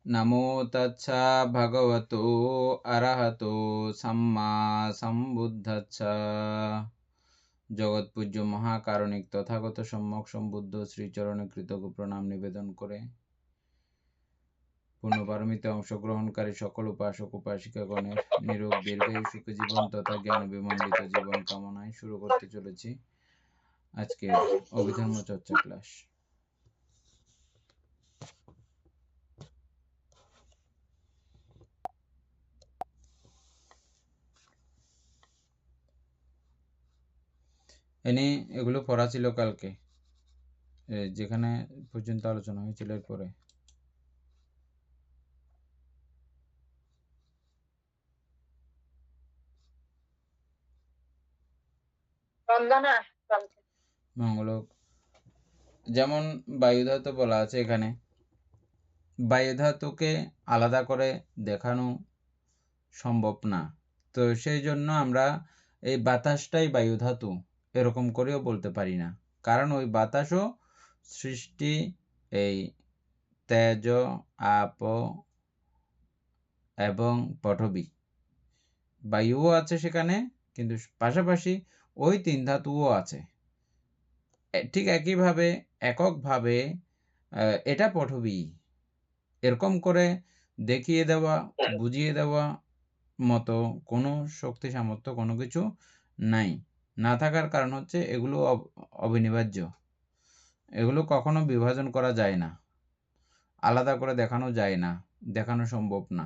নমো তচ্ছা ভগবতো অরহতো সম্মা সম্বুদ্ধচ্ছা। জগৎপূজ্য মহাকারণিক তথাগত সম্যক সম্বুদ্ধ শ্রীচরণে কৃতজ্ঞ প্রণাম নিবেদন করে পূর্ণপারমিতে অংশগ্রহণকারী সকল উপাসক উপাসিকাগণের নিরোগ দীর্ঘায়ু সুখী জীবন তথা জ্ঞান বিমণ্ডিত জীবন কামনায় শুরু করতে চলেছি আজকে অভিধর্ম চর্চা ক্লাস। এগুলো পড়া ছিল কালকে, যেখানে পর্যন্ত আলোচনা হয়েছিল। এরপরে মঙ্গলক যেমন বায়ুধাতু বলা আছে, এখানে বায়ুধাতুকে আলাদা করে দেখানো সম্ভব না, তো সেই জন্য আমরা এই বাতাসটাই বায়ুধাতু এরকম করেও বলতে পারি না, কারণ ওই বাতাসও সৃষ্টি এই তেজ আপ এবং পঠবী বায়ুও আছে সেখানে, কিন্তু পাশাপাশি ওই তিন ধাতুও আছে। ঠিক একইভাবে এককভাবে এটা পঠবী এরকম করে দেখিয়ে দেওয়া বুঝিয়ে দেওয়া মতো কোনো শক্তি সামর্থ্য কোনো কিছু নাই। না থাকার কারণ হচ্ছে এগুলো অবিনিবার্য, এগুলো কখনো বিভাজন করা যায় না, আলাদা করে দেখানো যায় না, দেখানো সম্ভব না।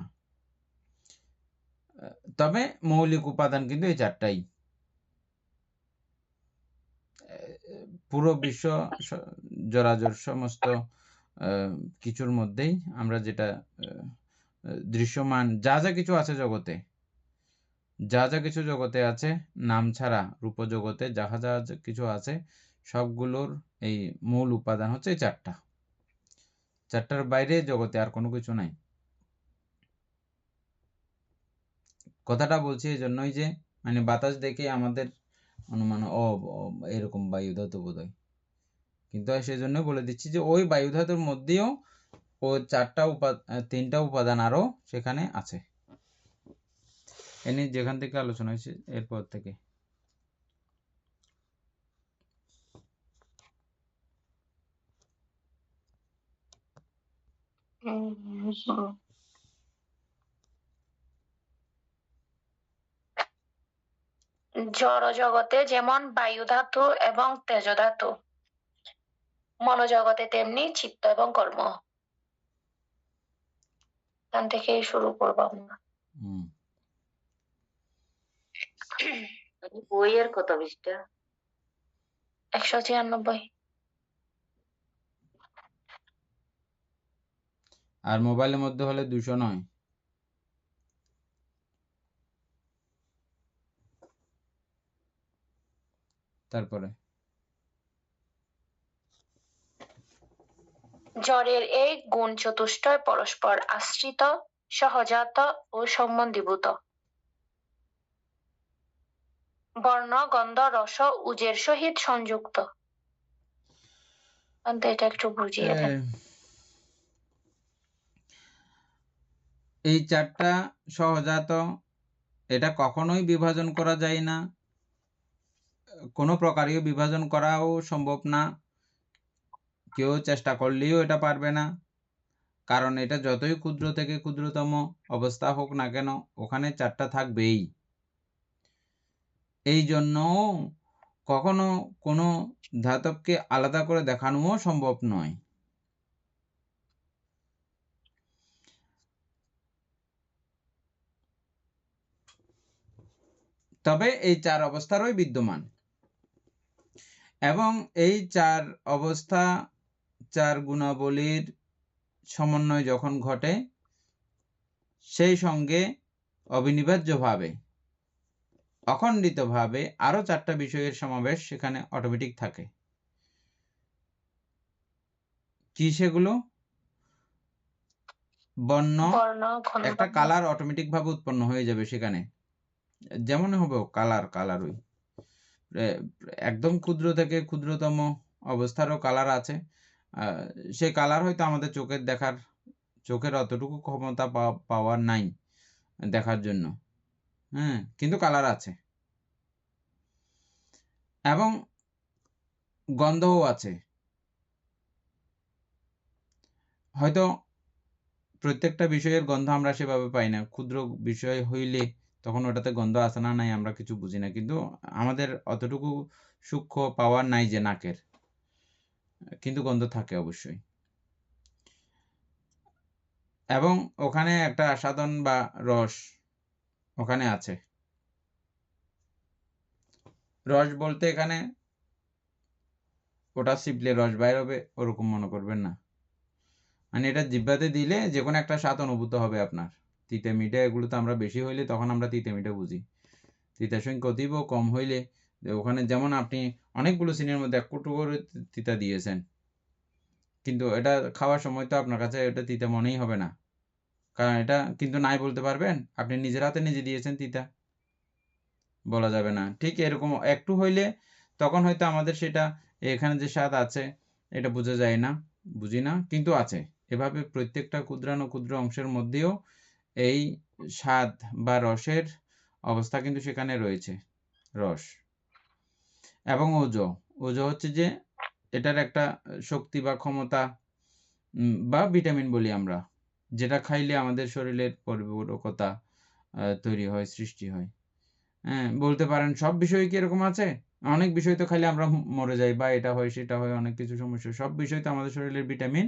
তবে মৌলিক উপাদান কিন্তু এই চারটাই। পুরো বিশ্ব জরাজর সমস্ত কিছুর মধ্যেই আমরা যেটা দৃশ্যমান যা যা কিছু আছে জগতে, যা যা কিছু জগতে আছে নাম ছাড়া রূপ জগতে যা যা কিছু আছে সবগুলোর এই মূল উপাদান হচ্ছে এই চারটা। চারটার বাইরে জগতে আর কোনো কিছু নাই। কথাটা বলছি এই জন্যই যে মানে বাতাস দেখে আমাদের অনুমান এরকম বায়ুধাতু বোধ হয়, কিন্তু সেই জন্য বলে দিচ্ছি যে ওই বায়ুধাতুর মধ্যেও ও তিনটা উপাদান আরো সেখানে আছে। এনে যেখান থেকে আলোচনা হয়েছে এরপর থেকে জড় জগতে যেমন বায়ু ধাতু এবং তেজ ধাতু, মনোজগতে তেমনি চিত্ত এবং কর্ম। এখান থেকেই শুরু করবো আমরা। বইয়ের কত পৃষ্ঠা? 196। আর মোবাইলের মধ্যে হলে 209। তারপরে জড়ের এই গুণ চতুষ্টয় পরস্পর আশ্রিত, সহজাত ও সম্বন্ধীভূত। বর্ণ গন্ধ রস উজের সহিত সংযুক্ত। এটা একটু বুঝিয়ে দেন। এই চারটা সহজাত, এটা কখনোই বিভাজন করা যায় না, কোনো প্রকারেও বিভাজন করাও সম্ভব না, কেউ চেষ্টা করলেও এটা পারবে না, কারণ এটা যতই ক্ষুদ্র থেকে ক্ষুদ্রতম অবস্থা হোক না কেন ওখানে চারটা থাকবেই। এই জন্য কখনো কোনো ধাতবকে আলাদা করে দেখানোও সম্ভব নয়। তবে এই চার অবস্থারই বিদ্যমান, এবং এই চার অবস্থা চার গুণাবলীর সমন্বয় যখন ঘটে সেই সঙ্গে অবিনিবার্যভাবে অখণ্ডিতভাবে আরো চারটা বিষয়ের সমাবেশ সেখানে অটোমেটিক থাকে। কি সেগুলো? বর্ণ, একটা কালার অটোমেটিক ভাবে উৎপন্ন হয়ে যাবে সেখানে, যেমন হবে কালার ওই একদম ক্ষুদ্র থেকে ক্ষুদ্রতম অবস্থারও কালার আছে। সেই কালার হয়তো আমাদের চোখের অতটুকু ক্ষমতা পাওয়ার নাই দেখার জন্য, হ্যাঁ, কিন্তু কালার আছে এবং গন্ধও আছে। হয়তো প্রত্যেকটা বিষয়ের গন্ধ আমরা সেভাবে পাই না। ক্ষুদ্র বিষয় হইলে তখন ওটাতে গন্ধ আছে না নাই আমরা কিছু বুঝি না। কিন্তু আমাদের অতটুকু সূক্ষ্ম পাওয়ার নাই যে নাকের। কিন্তু গন্ধ থাকে অবশ্যই। এবং ওখানে একটা আস্বাদন বা রস ওখানে আছে। রস বলতে এখানে ওটা চিপলে রস বাইর হবে ওরকম মনে করবেন না। মানে এটা জিহ্বাতে দিলে যেকোনো একটা স্বাদ অনুভূত হবে আপনার। তিতে মিঠে এগুলো তো আমরা বেশি হইলে তখন আমরা তিতে মিঠে বুঝি। তিতার সংখ্যা অতীব কম হইলে ওখানে যেমন আপনি অনেকগুলো চিনির মধ্যে ১ কুঁটো করে তিতা দিয়েছেন। কিন্তু এটা খাওয়ার সময় তো আপনার কাছে এটা তিতা মনেই হবে না। কারণ এটা কিন্তু নাই বলতে পারবেন? আপনি নিজের হাতে নিজে দিয়েছেন তিতা। বলা যাবে না। ঠিক এরকম একটু হইলে তখন হয়তো আমাদের সেটা এখানে যে স্বাদ আছে এটা বোঝা যায় না, বুঝি না, কিন্তু আছে। এভাবে প্রত্যেকটা ক্ষুদ্রাণু ক্ষুদ্র অংশের মধ্যেও এই স্বাদ বা রসের অবস্থা কিন্তু সেখানে রয়েছে, রস। এবং ওজো হচ্ছে যে এটার একটা শক্তি বা ক্ষমতা বা ভিটামিন বলি আমরা। যেটা খাইলে আমাদের শরীরের পরিপূরকতা তৈরি হয়, সৃষ্টি হয়। হ্যাঁ, বলতে পারেন সব বিষয় কি এরকম আছে? অনেক বিষয় তো খাইলে আমরা মরে যাই বা এটা হয় সেটা হয় অনেক কিছু সমস্যা। সব বিষয় তো আমাদের শরীরের ভিটামিন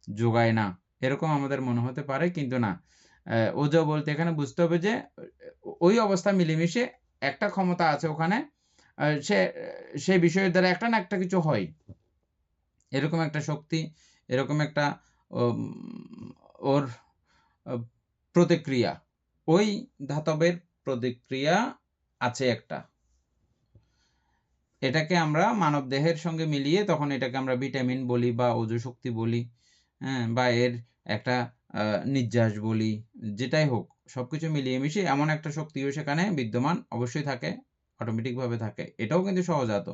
যোগায় না। এরকম আমাদের মনে হতে পারে কিন্তু না। ওজো বলতে এখানে বুঝতে হবে যে ওই অবস্থা মিলেমিশে একটা ক্ষমতা আছে ওখানে। আ সে সেই বিষয়ের দ্বারা একটা না একটা কিছু হয়। এরকম একটা শক্তি, এরকম একটা ওম ওর আ প্রতিক্রিয়া। ওই ধাতবের প্রতিক্রিয়া আছে একটা। এটাকে আমরা মানবদেহের সঙ্গে মিলিয়ে তখন এটাকে আমরা ভিটামিন বলি বা ওজঃশক্তি বলি, হ্যাঁ? বা এর একটা আ নির্যাস বলি, যেটাই হোক সবকিছু মিলিয়ে মিশিয়ে এমন একটা শক্তিও সেখানে বিদ্যমান অবশ্যই থাকে, অটোমেটিকভাবে থাকে। এটাও কিন্তু সহজাত।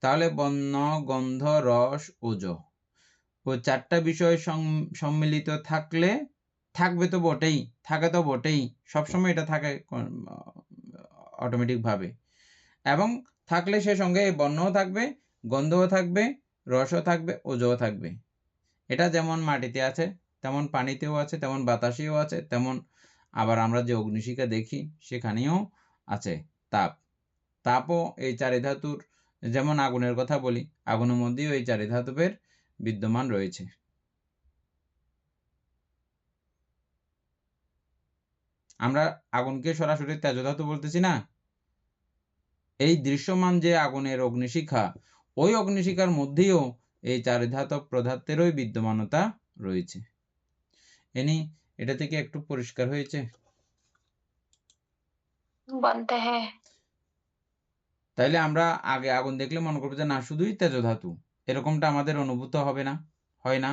তাহলে বর্ণ, গন্ধ, রস, ওজঃ ও ৪ টা বিষয় সম্মিলিত থাকলে থাকবে তো বটেই, থাকে তো বটেই। সবসময় এটা থাকে অটোমেটিকভাবে। এবং থাকলে সে সঙ্গে বর্ণও থাকবে, গন্ধও থাকবে, রসও থাকবে, ওজও থাকবে। এটা যেমন মাটিতে আছে, তেমন পানিতেও আছে, তেমন বাতাসেও আছে, তেমন আবার আমরা যে অগ্নিশিখা দেখি সেখানেও আছে তাপ। তাপও এই ৪ ধাতুর যেমন আগুনের কথা বলি, আগুনের মধ্যেও এই ৪ ধাতবের বিদ্যমান রয়েছে। আমরা আগুনকে সরাসরি তেজ ধাতু বলতেছি না? এই দৃশ্যমান যে আগুনের অগ্নিশিখা, ওই অগ্নিশিখার মধ্যেও এই ৪ ধাতব পদার্থেরই বিদ্যমানতা রয়েছে। এটা থেকে একটু পরিষ্কার হয়েছে? बनते हैं। তাইলে আমরা আগে আগুন দেখলে মনে করব যে না শুধুই তেজ ধাতু। এরকমটা আমাদের অনুভূত হবে না, হয় না?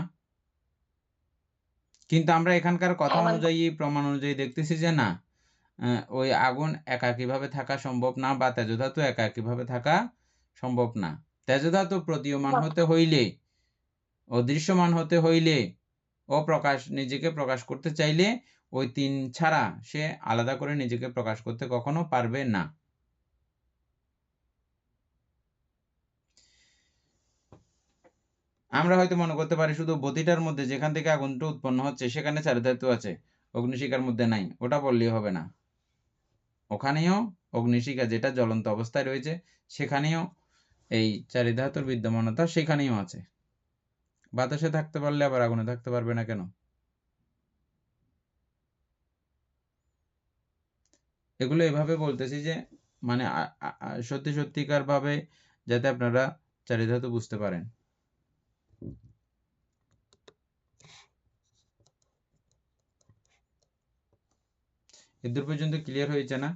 কিন্তু আমরা এখানকার কথা एमन অনুযায়ী, প্রমাণ অনুযায়ী দেখতেছি যে না, ওই আগুন একাকীভাবে থাকা সম্ভব না বা তেজ ধাতু একাকীভাবে থাকা সম্ভব না। তেজ ধাতু প্রতীয়মান হতে হইলে ও দৃশ্যমান হতে হইলে ও নিজেকে প্রকাশ করতে চাইলে ওই ৩ ছাড়া সে আলাদা করে নিজেকে প্রকাশ করতে কখনো পারবে না। আমরা হয়তো মনে করতে পারি শুধু বতিটার মধ্যে যেখান থেকে আগুনটা উৎপন্ন হচ্ছে সেখানে ৪ ধাতু আছে। অগ্নিশিখার মধ্যে নাই। ওটা বললেই হবে না। ওখানেও অগ্নিশিখা যেটা জ্বলন্ত অবস্থায় রয়েছে সেখানেও এই ৪ ধাতুর বিদ্যমানতা সেখানেও আছে। বাতাসে থাকতে পারলে আবার আগুনে থাকতে পারবে না কেন? এগুলো এভাবে বলতেছি যে মানে সত্যিকারভাবে যাতে আপনারা ৪ ধাতু বুঝতে পারেন। এদূর পর্যন্ত ক্লিয়ার হয়েছে না?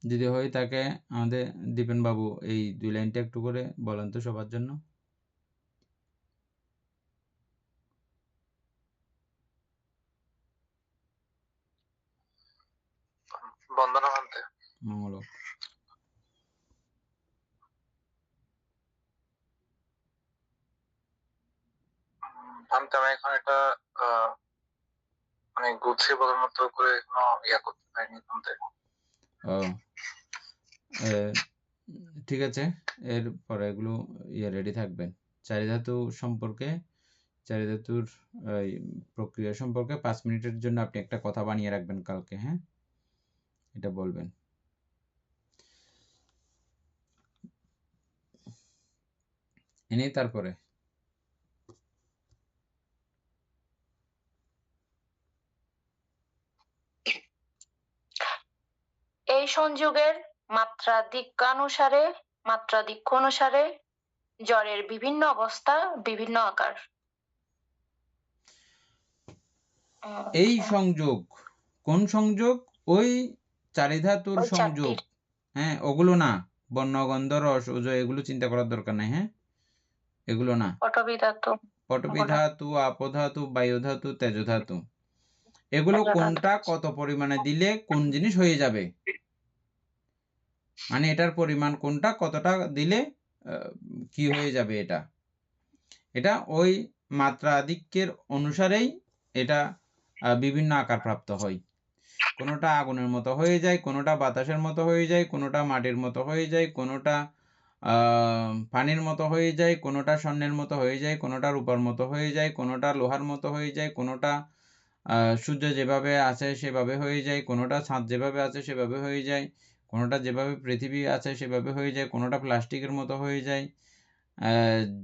যদি হয়ে থাকে আমাদের দীপেন বাবু এই ২ লাইনটা একটু করে বলেন তো সবার জন্য। বন্দনা মানতে মঙ্গল হোক। জানতে আমি এখন এটা মানে গুছিয়ে বলার মতো করে এখনো করতে পারিনি জানতে। ও ঠিক আছে, এরপরে এগুলো রেডি থাকবেন। চারিধাতু সম্পর্কে, চারিধাতুর প্রক্রিয়া সম্পর্কে 5 মিনিটের জন্য আপনি একটা কথা বানিয়ে রাখবেন কালকে। হ্যাঁ, এটা বলবেন। এনে তারপরে এই সংযোগের মাত্রাধিক্য অনুসারে জ্বরের বিভিন্ন অবস্থা, বিভিন্ন আকার। এই সংযোগ কোন সংযোগ? ওই চারিধাতুর ওই সংযোগ। চারটির হ্যাঁ, ওগুলো না, বর্ণ, গন্ধ, রস, ওজ, এগুলো চিন্তা করার দরকার নাই। হ্যাঁ, এগুলো না। পটবী ধাতু, পটবী ধাতু, আপধাতু, বায়ুধাতু, তেজধাতু, এগুলো কোনটা কত পরিমাণে দিলে কোন জিনিস হয়ে যাবে, মানে এটার পরিমাণ কোনটা কতটা দিলে কি হয়ে যাবে, এটা ওই মাত্রা আধিক্যের অনুসারেই এটা বিভিন্ন আকার প্রাপ্ত হয়। কোনোটা আগুনের মতো হয়ে যায়, কোনোটা বাতাসের মতো হয়ে যায়, কোনোটা মাটির মতো হয়ে যায়, কোনোটা পানির মতো হয়ে যায়, কোনোটা স্বর্ণের মতো হয়ে যায়, কোনোটা রূপার মতো হয়ে যায়, কোনোটা লোহার মতো হয়ে যায়, কোনোটা সূর্য যেভাবে আছে সেভাবে হয়ে যায়, কোনোটা ছাদ যেভাবে আছে সেভাবে হয়ে যায়, কোনোটা যেভাবে পৃথিবী আছে সেভাবে হয়ে যায়, কোনোটা প্লাস্টিকের মতো হয়ে যায়।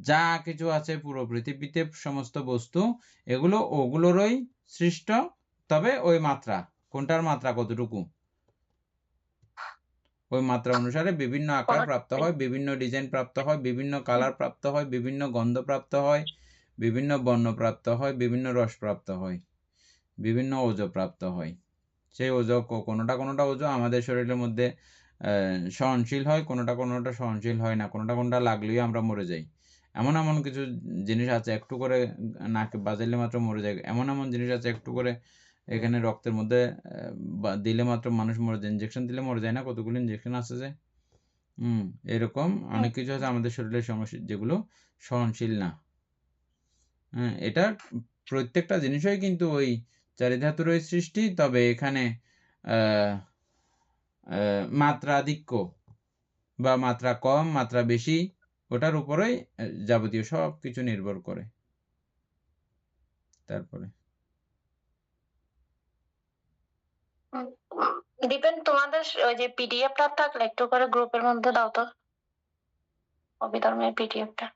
যা কিছু আছে পুরো পৃথিবীতে সমস্ত বস্তু, এগুলো ওগুলোরই সৃষ্ট। তবে ওই মাত্রা, কোনটার মাত্রা কতটুকু, ওই মাত্রা অনুসারে বিভিন্ন আকার প্রাপ্ত হয়, বিভিন্ন ডিজাইন প্রাপ্ত হয়, বিভিন্ন কালার প্রাপ্ত হয়, বিভিন্ন গন্ধ প্রাপ্ত হয়, বিভিন্ন বর্ণ প্রাপ্ত হয়, বিভিন্ন রস প্রাপ্ত হয়, বিভিন্ন ওজ প্রাপ্ত হয়। সেই ওজ কোনোটা ওজ আমাদের শরীরের মধ্যে সহনশীল হয়, কোনোটা সহনশীল হয় না, কোনোটা লাগলেই আমরা মরে যাই। এমন কিছু জিনিস আছে একটু করে নাকে বাজাইলে মাত্র মরে যায়, এমন জিনিস আছে একটু করে এখানে রক্তের মধ্যে দিলে মাত্র মানুষ মরে যায়, ইঞ্জেকশন দিলে মরে যায় না, কতগুলো ইঞ্জেকশন আছে যে। এরকম অনেক কিছু আছে আমাদের শরীরের সমস্যা যেগুলো সহনশীল না। হ্যাঁ, এটা প্রত্যেকটা জিনিসই কিন্তু ওই চারিধাতুরই সৃষ্টি। তবে এখানে মাত্রাধিক্য বা মাত্রা কম, মাত্রা বেশি, ওটার উপরেই যাবতীয় সব কিছু নির্ভর করে। তারপরে দীপেন, তোমাদের ওই যে পিডিএফটা থাকলে একটু করে গ্রুপের মধ্যে দাও তো, অভিধর্মের পিডিএফটা।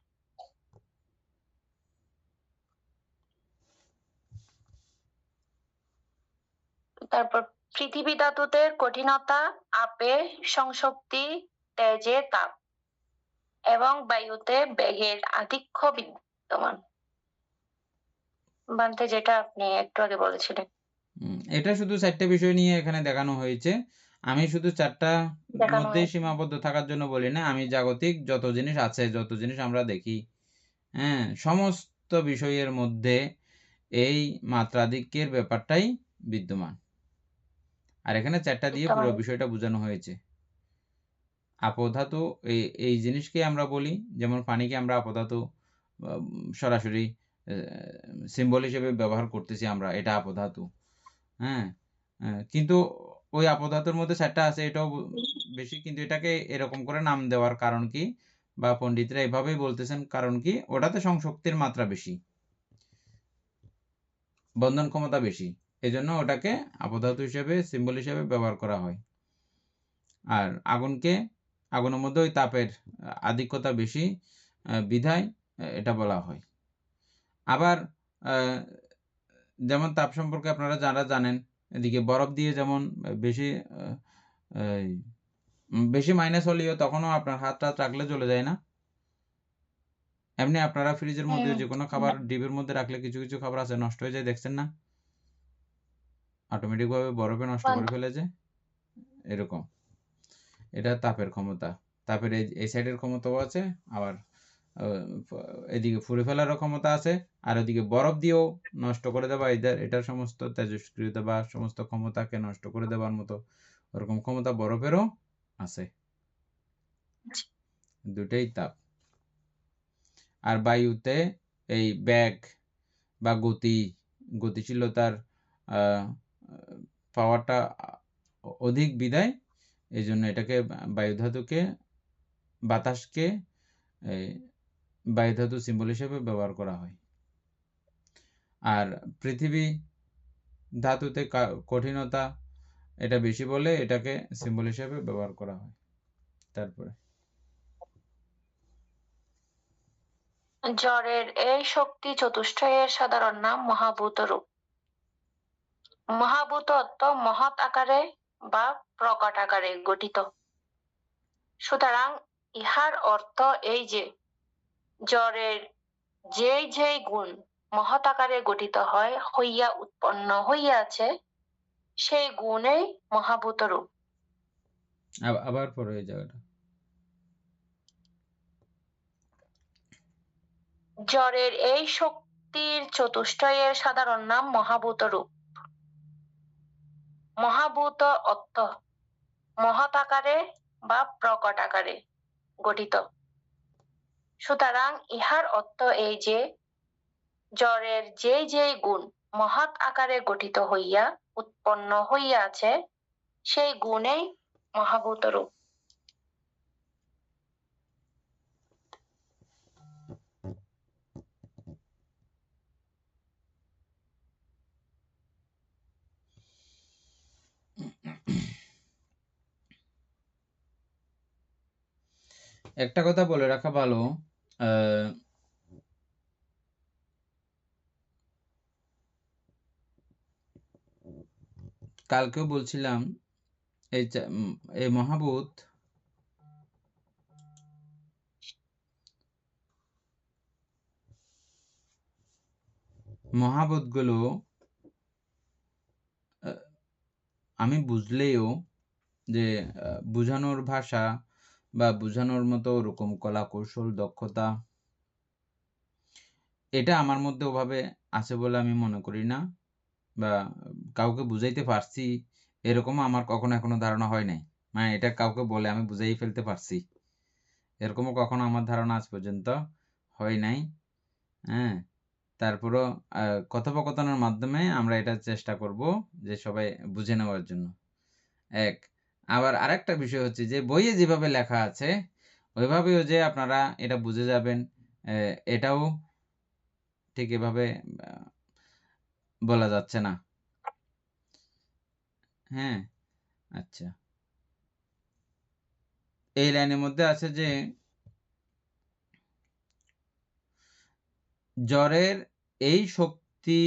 তারপর পৃথিবী ধাতুতে কঠিনতা, আপে সংশক্তি, তেজে তাপ এবং বায়ুতে বেগের আধিক্য বিদ্যমান। বানতে যেটা আপনি একটু আগে বলেছিলেন, এটা শুধু 4টে বিষয় নিয়ে এখানে দেখানো হয়েছে। আমি শুধু 4টা মধ্যেই সীমাবদ্ধ থাকার জন্য বলি না, আমি জাগতিক যত জিনিস আছে, যত জিনিস আমরা দেখি, হ্যাঁ, সমস্ত বিষয়ের মধ্যে এই মাত্রাধিক্যের ব্যাপারটাই বিদ্যমান। আর এখানে 4টা দিয়ে পুরো বিষয়টা বোঝানো হয়েছে। আপধাতু এই জিনিসকে আমরা বলি, যেমন পানিকে আমরা আপধাতু সরাসরি সিম্বল হিসেবে ব্যবহার করতেছি আমরা, এটা আপধাতু। হ্যাঁ, কিন্তু ওই আপধাতুর মধ্যে 4টা আছে, এটাও বেশি, কিন্তু এটাকে এরকম করে নাম দেওয়ার কারণ কি, বা পণ্ডিতরা এভাবেই বলতেছেন কারণ কি, ওটাতে সংশক্তির মাত্রা বেশি, বন্ধন ক্ষমতা বেশি, এজন্য ওটাকে আপধাতু হিসেবে সিম্বল হিসেবে ব্যবহার করা হয়। আর আগুনের মধ্যে ওই তাপের আধিক্যতা বেশি বিধায় এটা বলা হয়। আবার যেমন তাপ সম্পর্কে আপনারা যারা জানেন, এদিকে বরফ দিয়ে যেমন বেশি মাইনাস হলেও তখনও আপনার হাতটা রাখলে চলে যায় না। এমনি আপনারা ফ্রিজের মধ্যে যে কোনো খাবার ডিপের মধ্যে রাখলে কিছু কিছু খাবার আছে নষ্ট হয়ে যায়, দেখছেন না, অটোমেটিকভাবে বরফে নষ্ট করে ফেলে যায়। এরকম এটা তাপের ক্ষমতা, তাপের এই সাইডের ক্ষমতাও আছে, আবার এদিকে ফুঁড়ে ফেলারও ক্ষমতা আছে, আর এদিকে বরফ দিয়েও নষ্ট করে দেওয়া, এটার সমস্ত তেজস্ক্রিয়তা বা সমস্ত ক্ষমতাকে নষ্ট করে দেওয়ার মতো ওরকম ক্ষমতা বরফেরও আছে। দুটেই তাপ। আর বায়ুতে এই ব্যাগ বা গতিশীলতার পাওয়ারটা অধিক বিদায় এই জন্য এটাকে বায়ু ধাতুকে বাতাসকে বায়ু ধাতু সিম্বল হিসেবে ব্যবহার করা হয়। আর পৃথিবী ধাতুতে কঠিনতা এটা বেশি বলে এটাকে সিম্বল হিসেবে ব্যবহার করা হয়। তারপরে জড়ের এই শক্তি চতুষ্টয়ের সাধারণ নাম মহাভূত রূপ। মহাভূত অর্থ মহৎ আকারে বা প্রকট আকারে গঠিত। সুতরাং ইহার অর্থ এই যে জড়ের যেই গুণ মহৎ আকারে গঠিত হইয়া উৎপন্ন হইয়াছে সেই গুণেই মহাভূত রূপ। আবার পরে এই জায়গাটা জড়ের এই শক্তির চতুষ্টয়ের সাধারণ নাম মহাভূত রূপ। মহাভূত অর্থ মহৎ আকারে বা প্রকট আকারে গঠিত। সুতরাং ইহার অর্থ এই যে জড়ের যেই গুণ মহৎ আকারে গঠিত হইয়া উৎপন্ন হইয়াছে সেই গুণেই মহাভূত রূপ। একটা কথা বলে রাখা ভালো, কালকেও বলছিলাম এই মহাভূতগুলো আমি বুঝলেও যে বোঝানোর ভাষা বা বোঝানোর মতো ওরকম কলা কৌশল দক্ষতা এটা আমার মধ্যে ওভাবে আছে বলে আমি মনে করি না, বা কাউকে বুঝাইতে পারছি এরকম আমার কখনো এখনো ধারণা হয় নাই। মানে এটা কাউকে বলে আমি বুঝাই ফেলতে পারছি এরকমও কখনো আমার ধারণা আজ পর্যন্ত হয় নাই। হ্যাঁ, তারপরও কথোপকথনের মাধ্যমে আমরা এটা চেষ্টা করব যে সবাই বুঝে নেওয়ার জন্য। আবার আরেকটা বিষয় হচ্ছে যে বইয়ে যেভাবে লেখা আছে ওইভাবেও যে আপনারা এটা বুঝে যাবেন এটাও ঠিক এভাবে বলা যাচ্ছে না। হ্যাঁ, আচ্ছা, এই লাইনের মধ্যে আছে যে জড়ের এই শক্তি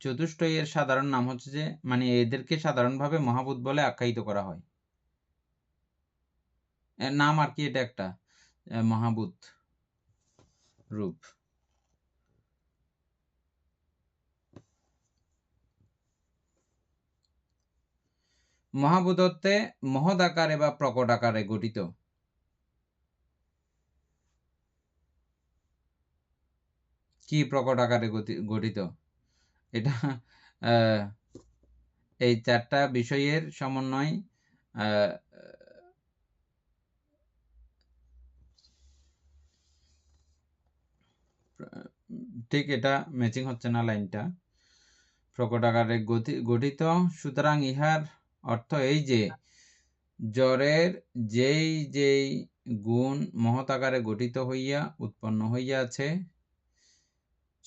চতুষ্টয়ের সাধারণ নাম হচ্ছে যে মানে এদেরকে সাধারণভাবে মহাভূত বলে আখ্যায়িত করা হয়। এর নাম আর কি, এটা একটা মহাভূত রূপ। মহাভূতত্বে মহৎ আকারে বা প্রকট আকারে গঠিত। কি প্রকট আকারে গঠিত? এটা এই চারটা বিষয়ের সমন্বয়। ঠিক এটা ম্যাচিং হচ্ছে না লাইনটা। প্রকট আকারে গঠিত, সুতরাং ইহার অর্থ এই যে জড়ের যেই গুণ মহৎ আকারে গঠিত হইয়া উৎপন্ন হইয়াছে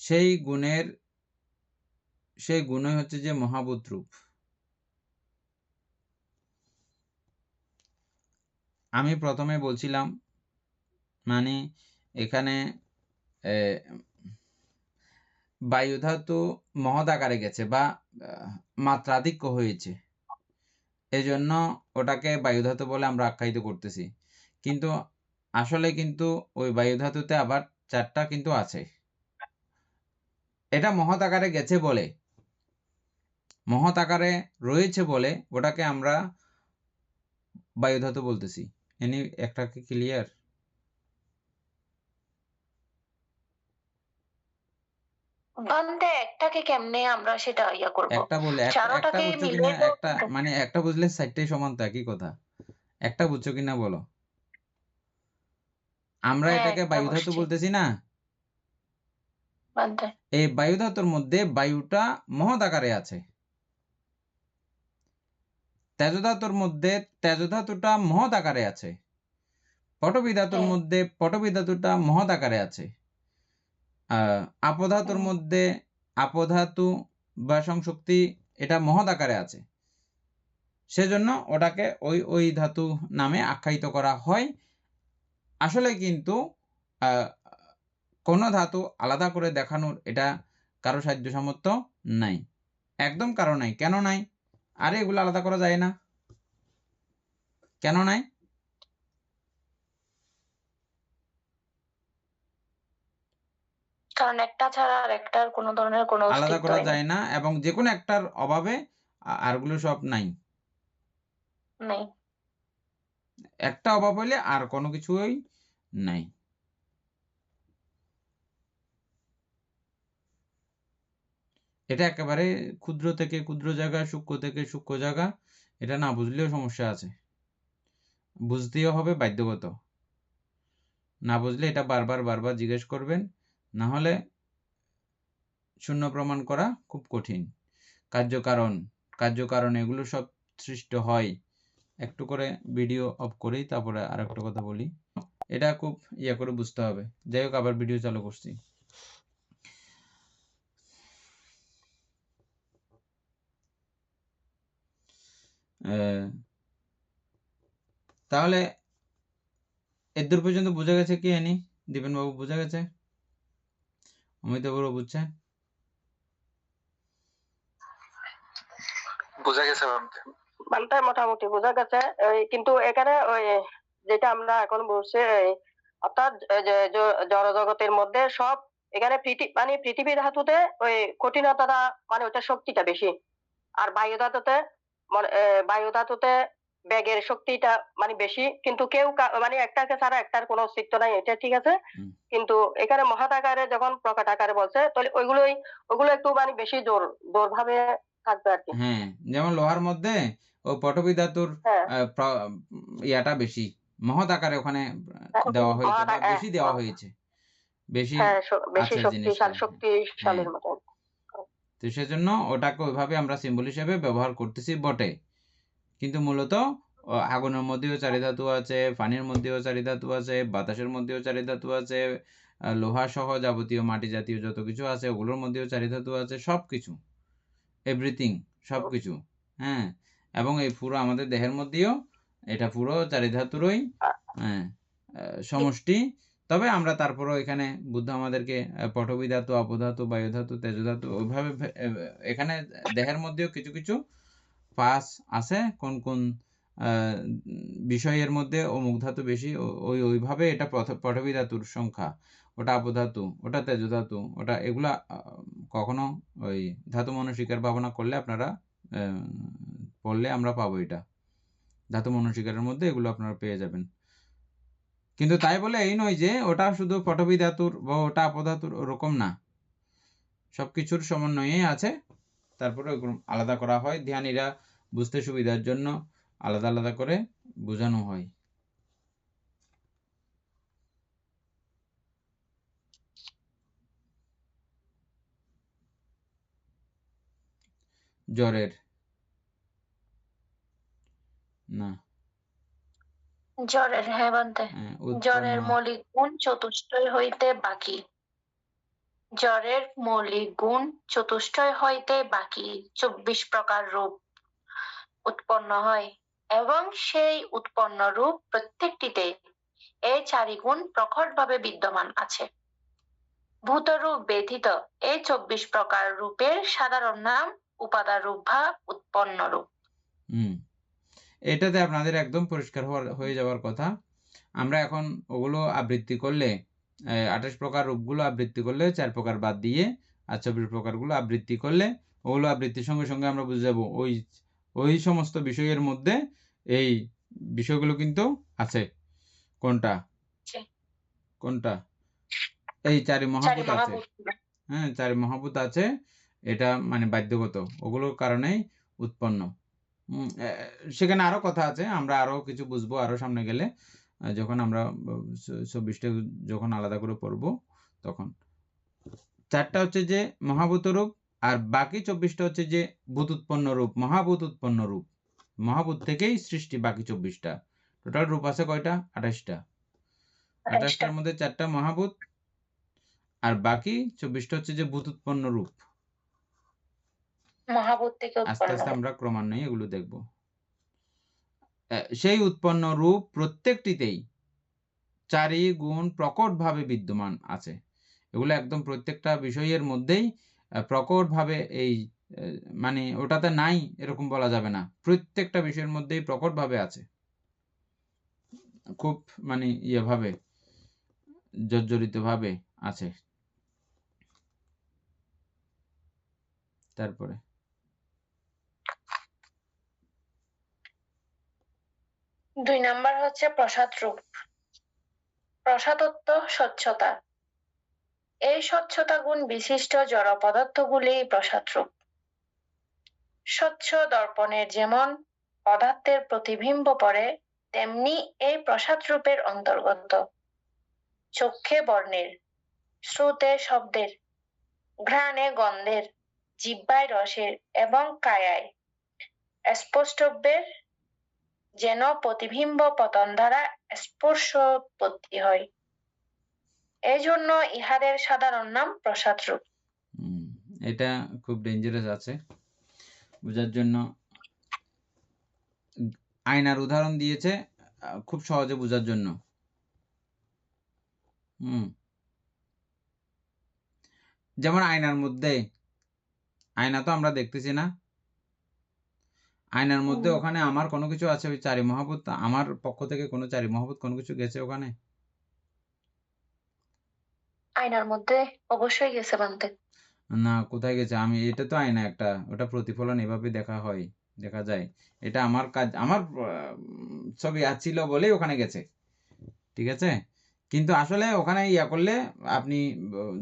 সেই গুণই হচ্ছে যে মহাভূত রূপ। আমি প্রথমে বলছিলাম মানে এখানে বায়ু ধাতু মহৎ আকারে গেছে বা মাত্রাধিক্য হয়েছে, এজন্য ওটাকে বায়ু ধাতু বলে আমরা আখ্যায়িত করতেছি। কিন্তু আসলে কিন্তু ওই বায়ু ধাতুতে আবার চারটা কিন্তু আছে। এটা মহৎ আকারে গেছে বলে, মহৎ আকারে রয়েছে বলে ওটাকে আমরা বায়ু ধাতু বলতেছি। এনি একটা কি ক্লিয়ার? বান্দে একটাকে কেমনে আমরা সেটা ইয়া করব? একটা বলে একটা চারোটাকে বুঝছো কিনা? মিলিয়ে তো একটা মানে একটা বুঝলে চারটাই সমান তো একই কথা। একটা বুঝছো কিনা বলো? আমরা হ্যাঁ, এটাকে একটা বায়ু ধাতু বুঝছি। বলতেছি না? বানতে এই বায়ু ধাতুর মধ্যে বায়ুটা মহৎ আকারে আছে। তেজ ধাতুর মধ্যে তেজ ধাতুটা মহৎ আকারে আছে। পটবী ধাতুর হ্যাঁ মধ্যে পটবী ধাতুটা মহৎ আকারে আছে। আপধাতুর হুম, মধ্যে আপধাতু বা সংশক্তি এটা মহৎ আকারে আছে। সেজন্য ওটাকে ওই ওই ধাতু নামে আখ্যায়িত করা হয়। আসলে কিন্তু কোনো ধাতু আলাদা করে দেখানোর এটা কারো সাধ্য সামর্থ্য নাই, একদম কারো নাই। কেন নাই? আরে এগুলো আলাদা করা যায় না। কেন নাই? কারণ একটা ছাড়া আর একটার কোনো ধরনের কোনো আলাদা করা অস্তিত্বই নেই। যায় না, এবং যে কোনো একটার অভাবে আরগুলো সব নাই। নেই। একটা অভাব হইলে আর কোনো কিছুই নাই। এটা একেবারে ক্ষুদ্র থেকে ক্ষুদ্র জায়গা, সূক্ষ্ম থেকে সূক্ষ্ম জায়গা। এটা না বুঝলেও সমস্যা আছে। বুঝতেও হবে বাধ্যগত। না বুঝলে এটা বারবার জিজ্ঞেস করবেন। না হলে শূন্য প্রমাণ করা খুব কঠিন। কার্যকারণ এগুলো সব সৃষ্ট হয়। একটু করে ভিডিও অফ করেই তারপরে আরেকটা কথা বলি। এটা খুব করে বুঝতে হবে। যাই হোক, আবার ভিডিও চালু করছি। তাহলে এদূর পর্যন্ত বোঝা গেছে কি আনি? দীপেন বাবু বোঝা গেছে? অমিত বাবু বুঝছেন? বোঝা গেছে বানতে। বানতে মোটামুটি বোঝা গেছে। কিন্তু এখানে ওই যেটা আমরা এখন বলছি, অর্থাৎ জড় জগতের মধ্যে সব এখানে মানে পৃথিবী ধাতুতে ওই কঠিনতাটা মানে ওটা শক্তিটা বেশি, আর বায়ু ধাতুতে বেগের শক্তিটা মানে বেশি, কিন্তু কেউ মানে একটাকে ছাড়া একটার কোনো অস্তিত্ব নাই, এটা ঠিক আছে। কিন্তু এখানে মহৎ আকারে যখন প্রকট আকারে বলছে, তাহলে ওইগুলো একটু মানে বেশি জোর ভাবে থাকবে আর কি। হ্যাঁ, যেমন লোহার মধ্যে ও পটবী ধাতুর হ্যাঁ ইয়াটা বেশি মহৎ আকারে ওখানে দেওয়া হয়েছে বা বেশি দেওয়া হয়েছে, বেশি হ্যাঁ বেশি আছে জিনিসটা। শক্তিশালীর মতো। তো সেজন্য ওটাকে ওইভাবে আমরা সিম্বল হিসেবে ব্যবহার করতেছি বটে, কিন্তু মূলত আগুনের মধ্যেও চারি ধাতু আছে, পানির মধ্যেও চারি ধাতু আছে, বাতাসের মধ্যেও চারি ধাতু আছে, লোহা সহ যাবতীয় মাটি জাতীয় যত কিছু আছে ওগুলোর মধ্যেও চারি ধাতু আছে, সবকিছু, এভরিথিং, সবকিছু। হ্যাঁ, এবং এই পুরো আমাদের দেহের মধ্যেও এটা পুরো চারি ধাতুরই হ্যাঁ সমষ্টি। তবে আমরা তারপরও এখানে বুদ্ধ আমাদেরকে পটবী ধাতু, অপধাতু, বায়ু ধাতু, তেজ ধাতু ওইভাবে এখানে দেহের মধ্যেও কিছু কিছু পাস আছে, কোন কোন বিষয়ের মধ্যে অমুক ধাতু বেশি, ওইভাবে এটা পটবী ধাতুর সংখ্যা, ওটা আপধাতু, ওটা তেজ ধাতু, ওটা এগুলা কখনো ওই ধাতু মনস্বীকার ভাবনা করলে আপনারা পড়লে আমরা পাবো। এটা ধাতু মনস্বীকারের মধ্যে এগুলো আপনারা পেয়ে যাবেন। কিন্তু তাই বলে এই নয় যে ওটা শুধু পটবী ধাতুর বা ওটা আপধাতুর, ওরকম না। সবকিছুর সমন্বয়ে আছে, তারপরে আলাদা করা হয়। ধ্যানীরা বুঝতে সুবিধার জন্য আলাদা আলাদা করে বোঝানো হয়। জ্বরের না, জ্বরের হ্যাঁ বানতে জ্বরের মৌলিক গুণ চতুষ্টয় হইতে বাকি। জ্বরের মৌলিক গুণ চতুষ্টয় হইতে বাকি 24 প্রকার রূপ উৎপন্ন হয়, এবং সেই উৎপন্ন রূপ প্রত্যেকটিতে এই 4 গুণ প্রকটভাবে বিদ্যমান আছে। ভূতরূপ ব্যতীত এই 24 প্রকার রূপের সাধারণ নাম উপাদান রূপ বা উৎপন্ন রূপ। এটাতে আপনাদের একদম পরিষ্কার হয়ে যাওয়ার কথা। আমরা এখন ওগুলো আবৃত্তি করলে 28 প্রকার রূপগুলো আবৃত্তি করলে 4 প্রকার বাদ দিয়ে আর 24 প্রকারগুলো আবৃত্তি করলে ওগুলো আবৃত্তির সঙ্গে সঙ্গে আমরা বুঝে যাব ওই সমস্ত বিষয়ের মধ্যে এই বিষয়গুলো কিন্তু আছে। কোনটা কোনটা? এই 4 মহাভূত আছে। হ্যাঁ, 4 মহাভূত আছে, এটা মানে বাধ্যগত, ওগুলোর কারণেই উৎপন্ন। সেখানে আরো কথা আছে, আমরা আরো কিছু বুঝবো আরো সামনে গেলে, যখন আমরা 24টা যখন আলাদা করে পড়বো তখন। 4টা হচ্ছে যে মহাভূত রূপ, আর বাকি 24টা হচ্ছে যে ভূত উৎপন্ন রূপ, মহাভূত উৎপন্ন রূপ। মহাভূত থেকেই সৃষ্টি বাকি 24টা। টোটাল রূপ আছে কয়টা? 28টা। 28টার মধ্যে 4টা মহাভূত, আর বাকি 24টা হচ্ছে যে ভূত উৎপন্ন রূপ। মহাভূত থেকে আস্তে উৎপন্ন আস্তে রূপ। আমরা ক্রমান্বয়ে এগুলো দেখব। সেই উৎপন্ন রূপ প্রত্যেকটিতেই 4ই গুণ প্রকটভাবে বিদ্যমান আছে। এগুলো একদম প্রত্যেকটা বিষয়ের মধ্যেই প্রকটভাবে এই মানে ওটাতে নাই এরকম বলা যাবে না, প্রত্যেকটা বিষয়ের মধ্যেই প্রকটভাবে আছে, খুব মানে ইয়েভাবে জর্জরিতভাবে আছে। তারপরে 2 নাম্বার হচ্ছে প্রসাদ রূপ। প্রসাদত্ব স্বচ্ছতা। এই স্বচ্ছতা গুণ বিশিষ্ট জড় পদার্থগুলি প্রসাদ রূপ। স্বচ্ছ দর্পণের যেমন পদার্থের প্রতিবিম্ব পড়ে, তেমনি এই প্রসাদ রূপের অন্তর্গত। চক্ষে বর্ণের, শ্রুতে শব্দের, ঘ্রাণে গন্ধের, জিহ্বায় রসের এবং কায়ায় স্পষ্টব্যের যেন প্রতিবিম্ব পতন দ্বারা স্পর্শোৎপত্তি হয়। এই জন্য ইহাদের সাধারণ নাম প্রসাদ রূপ। এটা খুব ডেঞ্জারাস আছে বোঝার জন্য। আয়নার উদাহরণ দিয়েছে খুব সহজে বোঝার জন্য। যেমন আয়নার মধ্যে, আয়না তো আমরা দেখতেছি না, আয়নার মধ্যে ওখানে আমার কোনো কিছু আছে, ওই 4 মহাভূত, আমার পক্ষ থেকে কোনো 4 মহাভূত কোনো কিছু গেছে ওখানে? আয়নার মধ্যে অবশ্যই গেছে বানতে। না, কোথায় গেছে? আমি, এটা তো আয়না একটা, ওটা প্রতিফলন এভাবে দেখা হয়, দেখা যায়। এটা আমার কাজ, আমার ছবি আছিল বলেই ওখানে গেছে, ঠিক আছে? কিন্তু আসলে ওখানে ইয়া করলে আপনি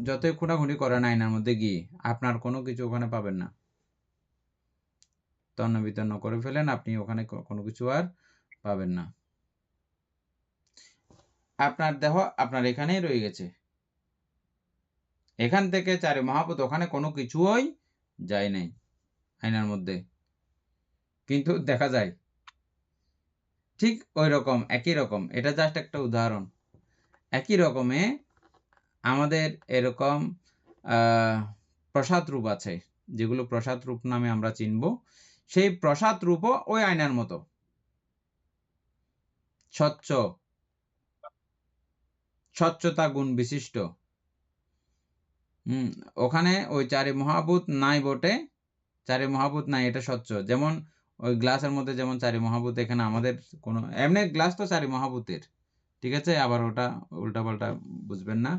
যতই খুঁটাখুঁটি করেন আয়নার মধ্যে গিয়ে, আপনার কোনো কিছু ওখানে পাবেন না। তন্ন বিতন্ন করে ফেলেন, আপনি ওখানে কোনো কিছু আর পাবেন না। আপনার দেহ আপনার এখানেই রয়ে গেছে, এখান থেকে 4 মহাভূত ওখানে কোনো কিছুই যায় নাই আয়নার মধ্যে, কিন্তু দেখা যায়। ঠিক ওই রকম, একই রকম, এটা জাস্ট একটা উদাহরণ। একই রকমে আমাদের এরকম প্রসাদ রূপ আছে, যেগুলো প্রসাদ রূপ নামে আমরা চিনব। সেই প্রসাদ রূপও ওই আয়নার মতো স্বচ্ছ, স্বচ্ছতা গুণ বিশিষ্ট। ওখানে ওই 4 মহাভূত নাই বটে, 4 মহাভূত নাই, এটা স্বচ্ছ। যেমন ওই গ্লাসের মধ্যে যেমন 4 মহাভূত, এখানে আমাদের কোনো এমনি গ্লাস তো 4 মহাভূতের, ঠিক আছে? আবার ওটা উল্টাপাল্টা বুঝবেন না,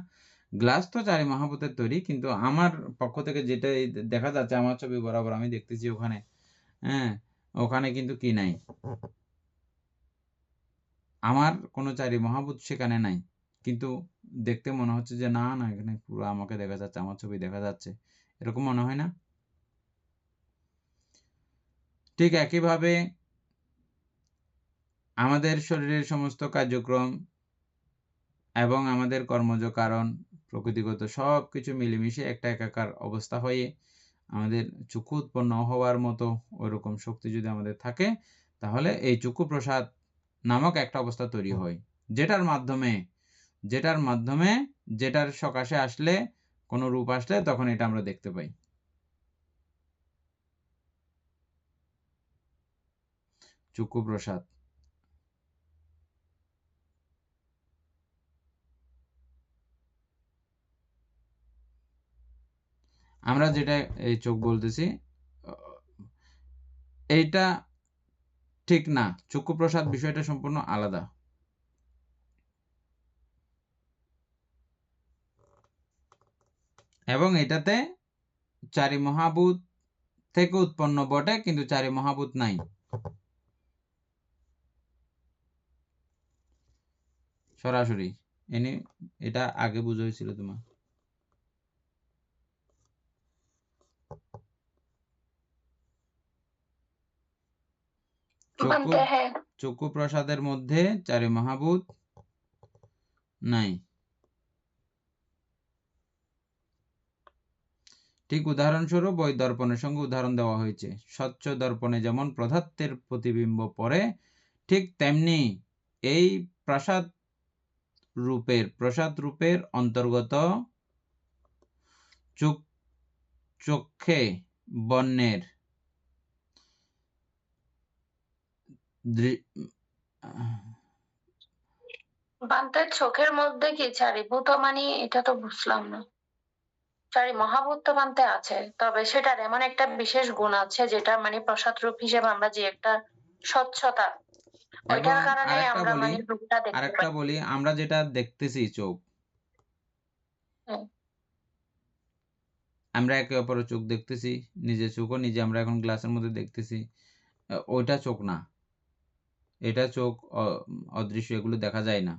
গ্লাস তো 4 মহাভূতের তৈরি, কিন্তু আমার পক্ষ থেকে যেটা দেখা যাচ্ছে, আমার ছবি বরাবর আমি দেখতেছি ওখানে, হ্যাঁ, ওখানে কিন্তু কি নাই, আমার কোনো 4 মহাভূত সেখানে নাই, কিন্তু দেখতে মনে হচ্ছে যে না না, এখানে পুরো আমাকে দেখা যাচ্ছে, আমার ছবি দেখা যাচ্ছে, এরকম মনে হয় না? ঠিক একইভাবে আমাদের শরীরের সমস্ত কার্যক্রম এবং আমাদের কর্মজ কারণ, প্রকৃতিগত সব কিছু মিলেমিশে একটা একাকার অবস্থা হয়ে আমাদের চক্ষু উৎপন্ন হওয়ার মতো ওইরকম শক্তি যদি আমাদের থাকে, তাহলে এই চক্ষু প্রসাদ নামক একটা অবস্থা তৈরি হয়, যেটার মাধ্যমে যেটার সকাশে আসলে, কোনো রূপ আসলে তখন এটা আমরা দেখতে পাই। চক্ষু প্রসাদ। আমরা যেটা এই চোখ বলতেছি, এইটা ঠিক না, চক্ষু প্রসাদ বিষয়টা সম্পূর্ণ আলাদা। এবং এটাতে 4 মহাভূত থেকে উৎপন্ন বটে, কিন্তু 4 মহাভূত নাই। সরাসরি এটা আগে বুঝা হয়েছিল তোমার। চক্ষু প্রসাদের মধ্যে 4 মহাভূত নাই। ঠিক উদাহরণস্বরূপ ওই দর্পণের সঙ্গে উদাহরণ দেওয়া হয়েছে। স্বচ্ছ দর্পণে যেমন পদার্থের প্রতিবিম্ব পড়ে, ঠিক তেমনি এই প্রসাদ রূপের অন্তর্গত চক্ষে বর্ণের বান্তে চোখের মধ্যে কি চারিভূত, মানে এটা তো বুঝলাম না। চারি মহাভূত তো বান্তে আছে, তবে সেটার এমন একটা বিশেষ গুণ আছে যেটা মানে প্রসাদ রূপ হিসেবে আমরা যে একটা স্বচ্ছতা, এবং ওইটার কারণে আরেকটা আমরা বলি, মানে রূপটা দেখতে পাই। আমরা যেটা দেখতেছি চোখ, হুম। আমরা একে অপরের চোখ দেখতেছি, নিজের চোখও নিজে আমরা এখন গ্লাসের মধ্যে দেখতেছি, ওইটা চোখ না, এটা চোখ অদৃশ্য, এগুলো দেখা যায় না।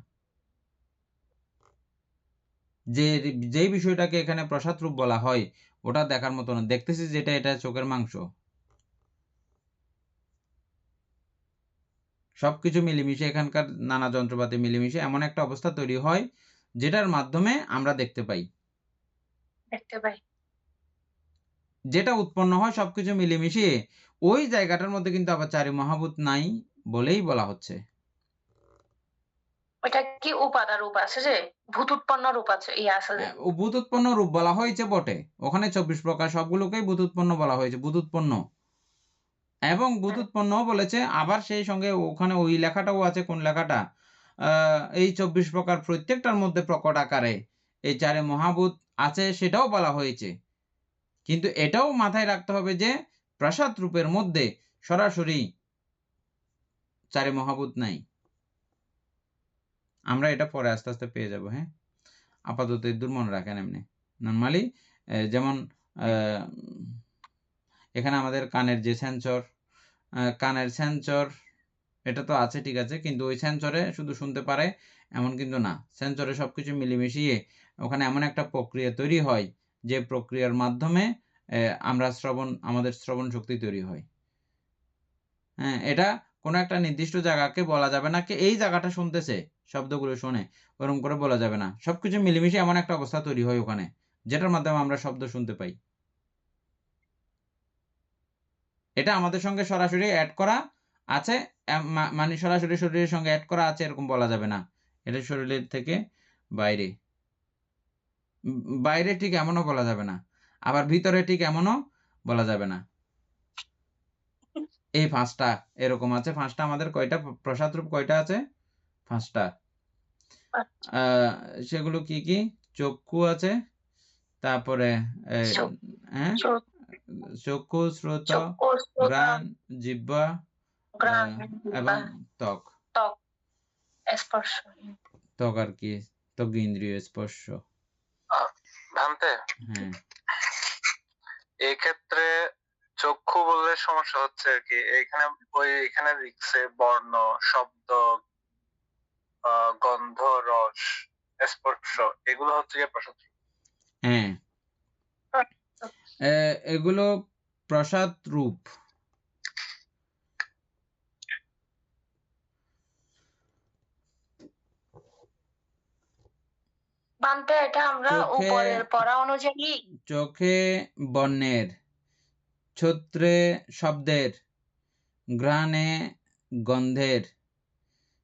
যেই বিষয়টাকে এখানে প্রসাদ রূপ বলা হয় ওটা দেখার মতো না, দেখতেছি যেটা এটা চোখের মাংস। সবকিছু মিলেমিশে, এখানকার নানা যন্ত্রপাতি মিলেমিশে এমন একটা অবস্থা তৈরি হয় যেটার মাধ্যমে আমরা দেখতে পাই, যেটা উৎপন্ন হয় সবকিছু মিলেমিশে ওই জায়গাটার মধ্যে কিন্তু আবার চারি মহাভূত নাই বলেই বলা হচ্ছে। ওইটা কি উপাদান রূপ আছে, যে ভূত উৎপন্ন রূপ আছে, আছে যে ভূত উৎপন্ন রূপ বলা হয়েছে বটে, ওখানে 24 প্রকার সবগুলোকেই ভূত উৎপন্ন বলা হয়েছে, ভূত উৎপন্ন এবং ভূত উৎপন্ন বলেছে। আবার সেই সঙ্গে ওখানে ওই লেখাটাও আছে, কোন লেখাটা, এই 24 প্রকার প্রত্যেকটার মধ্যে প্রকট আকারে এই চারে মহাভূত আছে সেটাও বলা হয়েছে। কিন্তু এটাও মাথায় রাখতে হবে যে প্রসাদ রূপের মধ্যে সরাসরি চারে মহাভূত নাই। আমরা এটা পরে আস্তে আস্তে পেয়ে যাব। হ্যাঁ, আপাতত দূর মনে রাখেন। এমনি নর্মালি যেমন এখানে আমাদের কানের যে সেন্সর, কানের সেন্সর এটা তো আছে, ঠিক আছে, কিন্তু ওই সেন্সরে শুধু শুনতে পারে এমন কিন্তু না। সেন্সরে সবকিছু মিলেমিশিয়ে ওখানে এমন একটা প্রক্রিয়া তৈরি হয় যে প্রক্রিয়ার মাধ্যমে আমাদের শ্রবণ শক্তি তৈরি হয়। হ্যাঁ, এটা কোনো একটা নির্দিষ্ট জায়গাকে বলা যাবে না, এই জায়গাটা শুনতেছে, শব্দগুলো শোনে, ওরকম করে বলা যাবে না। সবকিছু মিলেমিশে এমন একটা অবস্থা তৈরি হয় ওখানে, যেটার মাধ্যমে আমরা শব্দ শুনতে পাই। এটা আমাদের সঙ্গে সরাসরি অ্যাড করা আছে, মানে সরাসরি শরীরের সঙ্গে অ্যাড করা আছে এরকম বলা যাবে না। এটা শরীরের থেকে বাইরে, বাইরে ঠিক এমনও বলা যাবে না, আবার ভিতরে ঠিক এমনও বলা যাবে না। এই 5টা এরকম আছে। 5টা আমাদের কয়টা প্রসাদ রূপ কয়টা আছে? 5টা। সেগুলো কি কি? চক্ষু আছে, তারপরে হ্যাঁ, চক্ষু, শ্রোত, ঘ্রাণ, জিহ্বা এবং ত্বক। স্পর্শ, ত্বক আর কি, ত্বক ইন্দ্রিয় স্পর্শ। ভান্তে, হ্যাঁ, এই ক্ষেত্রে চক্ষু বললে সমস্যা হচ্ছে আর কি, এখানে লিখছে বর্ণ, শব্দ, গন্ধ, রস, স্পর্শ, এগুলো হচ্ছে যে প্রসাদ। হ্যাঁ, এগুলো প্রসাদ রূপ। বান্তে এটা আমরা উপরের পড়া অনুযায়ী চোখে বর্ণের, ছত্রে শব্দের, ঘ্রাণে গন্ধের,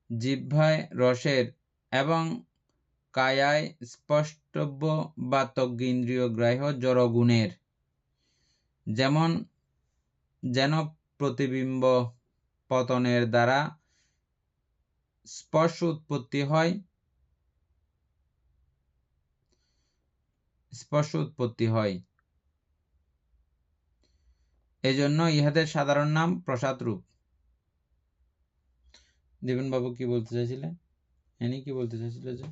জিহ্বায় রসের এবং কায়ায় স্পষ্টব্য বা ত্বগীন্দ্রিয় গ্রাহ্য জড়গুণের, যেন প্রতিবিম্ব পতনের দ্বারা স্পর্শ উৎপত্তি হয়, এজন্য ইহাদের সাধারণ নাম প্রসাদ রূপ। দেবেন বাবু কি বলতে চাইছিলেন? কি বলতে চাইছিল যে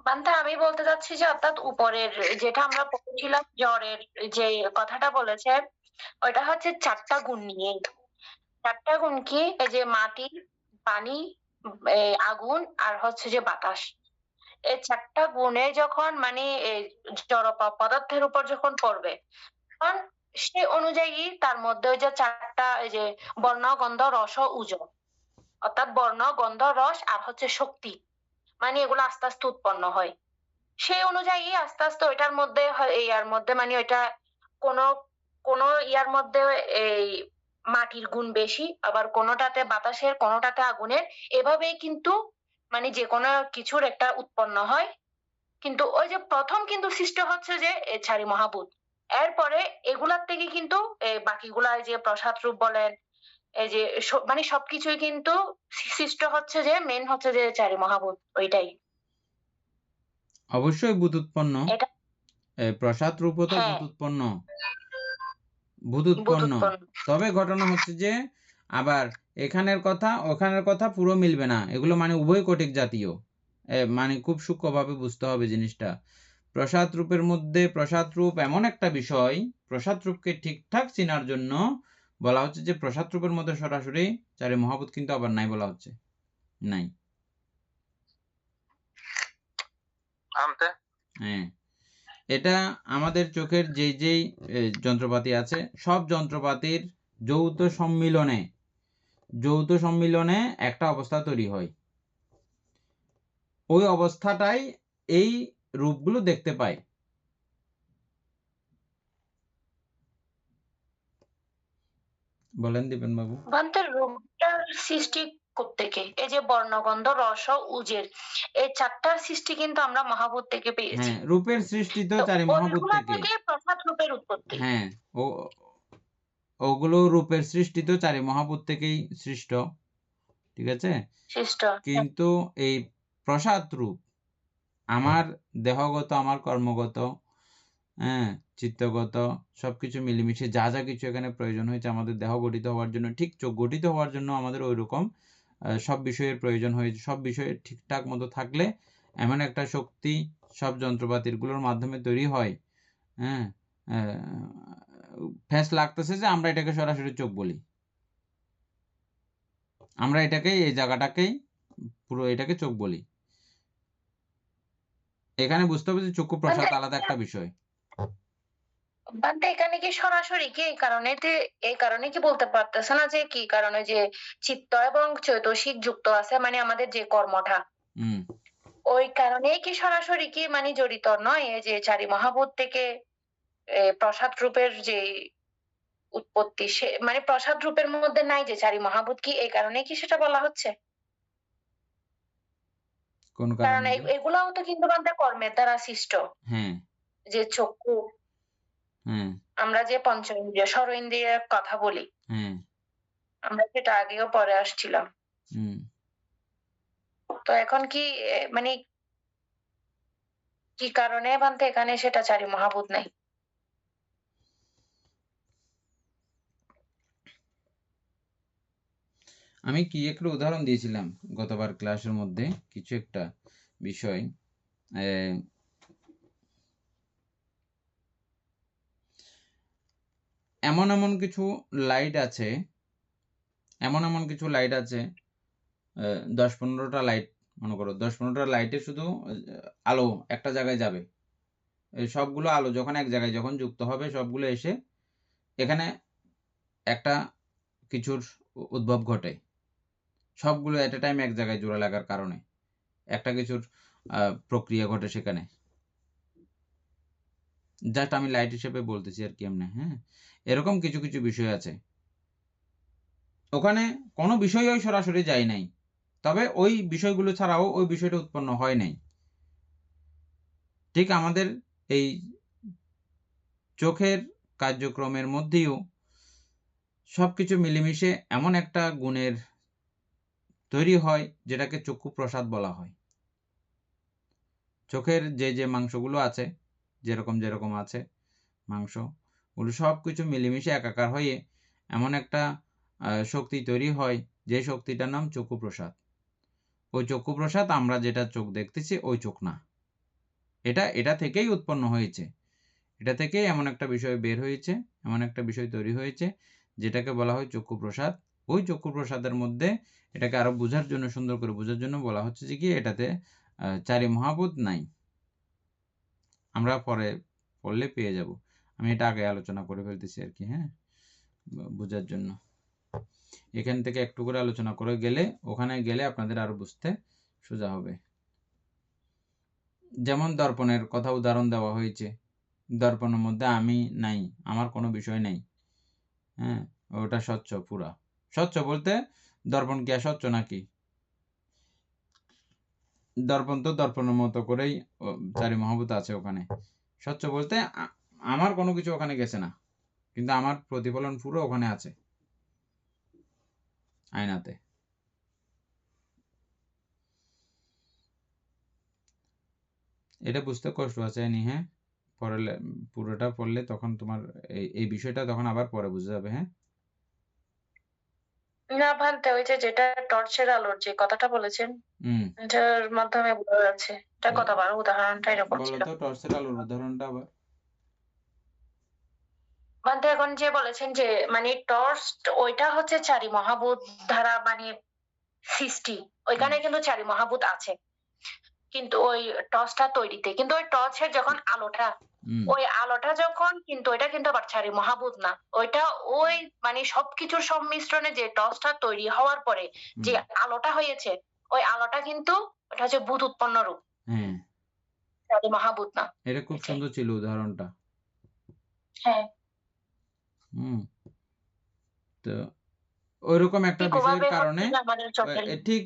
বান্তে আমি বলতে চাচ্ছি যে অর্থাৎ উপরের যেটা আমরা পড়েছিলাম জ্বরের যে কথাটা বলেছে, ওইটা হচ্ছে 4টা গুণ নিয়ে। 4টা গুণ কি? এই যে মাটি, পানি, আগুন আর হচ্ছে যে বাতাস। এই 4টা গুণে যখন মানে জড় পদার্থের উপর যখন পড়বে, তখন সে অনুযায়ী তার মধ্যে ওই যে 4টা এই যে বর্ণ, গন্ধ, রস, ওজ, অর্থাৎ বর্ণ, গন্ধ, রস আর হচ্ছে শক্তি, মানে এগুলো আস্তে আস্তে উৎপন্ন হয়। সেই অনুযায়ী আস্তে আস্তে ওইটার মধ্যে ইয়ার মধ্যে মানে ওইটা কোন কোন ইয়ার মধ্যে এই মাটির গুণ বেশি, আবার কোনটাতে বাতাসের, কোনটাতে আগুনের, এভাবেই কিন্তু মানে যে কোনো কিছুর একটা উৎপন্ন হয়। কিন্তু ওই যে প্রথম কিন্তু সৃষ্টি হচ্ছে যে চারি মহাভূত, এরপরে এগুলার থেকে কিন্তু বাকিগুলা যে প্রসাদ রূপ বলেন, এই যে মানে সবকিছুই কিন্তু সৃষ্টি হচ্ছে যে মেন হচ্ছে যে চারি মহাভূত, ওইটাই। অবশ্যই ভূত উৎপন্ন, এটা প্রসাদ রূপও তো হ্যাঁ, ভূত উৎপন্ন, ভূত ভূত উৎপন্ন। উৎপন্ন। তবে ঘটনা হচ্ছে যে আবার এখানের কথা ওখানের কথা পুরো মিলবে না, এগুলো মানে উভয় কটিক জাতীয়, মানে খুব সূক্ষ্মভাবে বুঝতে হবে জিনিসটা। প্রসাদ রূপের মধ্যে প্রসাদ রূপ এমন একটা বিষয়, প্রসাদ রূপকে ঠিকঠাক চেনার জন্য বলা হচ্ছে যে প্রসাদ রূপের মধ্যে সরাসরি চারি মহাভূত কিন্তু আবার নাই বলা হচ্ছে, নাই। আনতে হ্যাঁ, এটা আমাদের চোখের যেই যন্ত্রপাতি আছে, সব যন্ত্রপাতির যৌথ সম্মিলনে একটা অবস্থা তৈরি হয়, ওই অবস্থাটাই এই রূপগুলো দেখতে পায়। বলেন দীপেন বাবু। ভান্তের রূপটার সৃষ্টি কোত্থেকে? এই যে বর্ণগন্ধ রস উজের, এই চারটার সৃষ্টি কিন্তু আমরা মহাভূত থেকে পেয়েছি। হ্যাঁ, রূপের সৃষ্টি তো চারি মহাভূত ওইগুলা থেকে। থেকে প্রসাদ রূপের উৎপত্তি। হ্যাঁ, ওগুলো রূপের সৃষ্টি তো চারি মহাভূত থেকেই সৃষ্ট, ঠিক আছে। সৃষ্ট। কিন্তু এই প্রসাদ রূপ আমার দেহগত, আমার কর্মগত, হ্যাঁ, চিত্তগত সবকিছু মিলেমিশে যা যা কিছু এখানে প্রয়োজন হয়েছে আমাদের দেহ গঠিত হওয়ার জন্য, ঠিক চোখ গঠিত হওয়ার জন্য আমাদের ওই রকম সব বিষয়ের প্রয়োজন হয়েছে। সব বিষয়ে ঠিকঠাক মতো থাকলে এমন একটা শক্তি সব যন্ত্রপাতিগুলোর মাধ্যমে তৈরি হয়, হ্যাঁ, ফ্যাস লাগতেছে যে আমরা এটাকে সরাসরি চোখ বলি, আমরা এটাকেই এই জায়গাটাকেই পুরো এটাকে চোখ বলি। এখানে বুঝতে হবে যে চক্ষু প্রসাদ আলাদা একটা বিষয়। বান্তে এখানে কি সরাসরি কি এই কারণে কি বলতে পারতেছে না যে কি কারণে যে চিত্ত এবং চৈতসিক যুক্ত আছে, মানে আমাদের যে কর্মটা, হুম, ওই কারণেই কি সরাসরি কি মানে জড়িত নয় এই যে চারি মহাভূত থেকে প্রসাদ রূপের যে উৎপত্তি, সে মানে প্রসাদ রূপের মধ্যে নাই যে চারি মহাভূত, কি এই কারণে কি সেটা বলা হচ্ছে? কোন কারণ কারণে? এগুলাও তো কিন্তু আমাদের কর্মের দ্বারা সৃষ্ট। হ্যাঁ, যে চক্ষু, হ্যাঁ, আমরা যে পঞ্চ ইন্দ্রিয় ষড় ইন্দ্রিয়ের কথা বলি, হ্যাঁ, আমরা সেটা আগেও পরে আসছিলাম। হুম। তো এখন কি মানে কি কারণে বান্তে এখানে সেটা চারি মহাভূত নাই? আমি কি একটা উদাহরণ দিয়েছিলাম গতবার ক্লাসের মধ্যে, কিছু একটা বিষয়, এমন কিছু লাইট আছে, এমন কিছু লাইট আছে, 10-15টা লাইট, মনে করো 10-15টা লাইটে শুধু আলো একটা জায়গায় যাবে, এই সবগুলো আলো যখন এক জায়গায় যখন যুক্ত হবে সবগুলো এসে এখানে একটা কিছুর উদ্ভব ঘটে, সবগুলো এট এ টাইম এক জায়গায় জোড়া লাগার কারণে একটা কিছুর প্রক্রিয়া ঘটে সেখানে। জাস্ট আমি লাইট হিসেবে বলতেছি আর কি এমনি। হ্যাঁ, এরকম কিছু কিছু বিষয় আছে, ওখানে কোনো বিষয়ই সরাসরি যায় নাই, তবে ওই বিষয়গুলো ছাড়াও ওই বিষয়টা উৎপন্ন হয় নাই। ঠিক আমাদের এই চোখের কার্যক্রমের মধ্যেও সবকিছু মিলেমিশে এমন একটা গুণের তৈরি হয় যেটাকে চক্ষু প্রসাদ বলা হয়। চোখের যে মাংসগুলো আছে, যেরকম আছে মাংস, ওগুলো সব কিছু মিলেমিশে একাকার হয়ে এমন একটা শক্তি তৈরি হয়, যে শক্তিটার নাম চক্ষু প্রসাদ। ওই চক্ষু প্রসাদ আমরা যেটা চোখ দেখতেছি ওই চোখ না, এটা থেকেই উৎপন্ন হয়েছে, এটা থেকেই এমন একটা বিষয় বের হয়েছে, এমন একটা বিষয় তৈরি হয়েছে যেটাকে বলা হয় চক্ষু প্রসাদ। ওই চক্ষু প্রসাদের মধ্যে এটাকে আরো বোঝার জন্য, সুন্দর করে বোঝার জন্য বলা হচ্ছে যে কি এটাতে চারি মহাভূত নাই। আমরা পরে পড়লে পেয়ে যাব, আমি এটা আগে আলোচনা করে ফেলতেছি আর কি, হ্যাঁ, বোঝার জন্য। এখান থেকে একটু করে আলোচনা করে গেলে ওখানে গেলে আপনাদের আরো বুঝতে সোজা হবে। যেমন দর্পণের কথা উদাহরণ দেওয়া হয়েছে, দর্পণের মধ্যে আমি নাই, আমার কোনো বিষয় নাই। হ্যাঁ, ওটা স্বচ্ছ পুরা। স্বচ্ছ বলতে দর্পণ কি আর স্বচ্ছ নাকি? দর্পণ তো দর্পণের মতো করেই চারি মহাভূত আছে ওখানে। স্বচ্ছ বলতে আমার কোনো কিছু ওখানে গেছে না, কিন্তু আমার প্রতিফলন পুরো ওখানে আছে আয়নাতে। এটা বুঝতে কষ্ট আছে নি? হ্যাঁ, পরে পুরোটা পড়লে তখন তোমার এই বিষয়টা তখন আবার পরে বুঝে যাবে। হ্যাঁ, না ভান্তে, ওই যে যেটা টর্চের আলোর যে কথাটা বলেছেন, এটার মাধ্যমে বোঝা যাচ্ছে। এটা কতবার উদাহরণটা এরকম বলো ছিল। তো টর্চের আলোর উদাহরণটা আবার। ভান্তে এখন যে বলেছেন যে মানে টর্চ, ওইটা হচ্ছে চারি মহাভূত দ্বারা মানে সৃষ্টি। ওইখানে কিন্তু চারি মহাভূত আছে, কিন্তু ওই টর্চটা তৈরিতে, কিন্তু ওই টর্চের যখন আলোটা, ওই আলোটা যখন, কিন্তু ওইটা কিন্তু আবার চারি মহাভূত না। ওইটা ওই মানে সবকিছুর সংমিশ্রণে যে টর্চটা তৈরি হওয়ার পরে যে আলোটা হয়েছে, ওই আলোটা কিন্তু ওটা হচ্ছে ভূত উৎপন্ন রূপ, হ্যাঁ, চারি মহাভূত না। এটা খুব সুন্দর ছিল উদাহরণটা। হ্যাঁ, তো ওইরকম একটা ঠিক বিষয়ের ওভাবে কারণে হচ্ছে যে আমাদের চোখের। ঠিক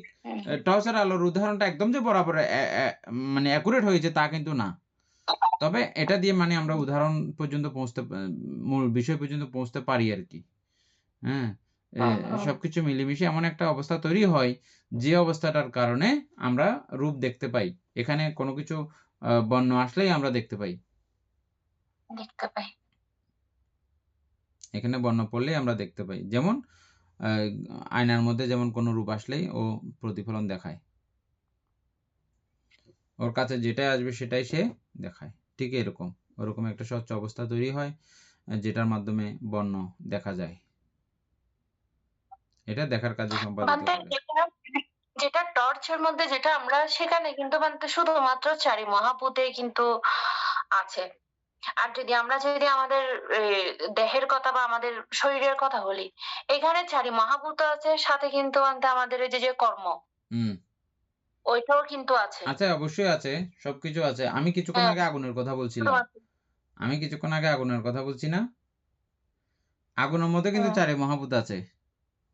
টর্চের আলোর উদাহরণটা একদম যে বরাবর মানে অ্যাকুরেট হয়েছে তা কিন্তু না। তবে এটা দিয়ে মানে আমরা উদাহরণ পর্যন্ত পৌঁছতে, মূল বিষয় পর্যন্ত পৌঁছতে পারি আর কি। হ্যাঁ, সবকিছু মিলেমিশে এমন একটা অবস্থা তৈরি হয় যে অবস্থাটার কারণে আমরা রূপ দেখতে পাই। এখানে কোনো কিছু বর্ণ আসলেই আমরা দেখতে পাই। এখানে বর্ণ পড়লেই আমরা দেখতে পাই। যেমন আয়নার মধ্যে যেমন কোনো রূপ আসলেই ও প্রতিফলন দেখায়। ওর কাছে যেটাই আসবে সেটাই সে দেখায়। ঠিক এরকম। ওরকম একটা স্বচ্ছ অবস্থা তৈরি হয় যেটার মাধ্যমে বর্ণ দেখা যায়। এটা দেখার কাজে সম্পাদিত করে। যেটা টর্চের মধ্যে যেটা আমরা, সেখানে কিন্তু শুধুমাত্র চারি মহাভূতে কিন্তু আছে। আর যদি আমরা আমাদের দেহের কথা বা আমাদের শরীরের কথা বলি, এখানে চারি মহাভূত আছে, সাথে কিন্তু আমাদের এই যে কর্ম, ওইটাও কিন্তু আছে। আচ্ছা, অবশ্যই আছে, সবকিছু আছে। আমি কিছুক্ষণ আগে আগুনের কথা বলছিলাম। আমি কিছুক্ষণ আগে আগুনের কথা বলছি না? আগুনের মধ্যে কিন্তু চারি মহাভূত আছে,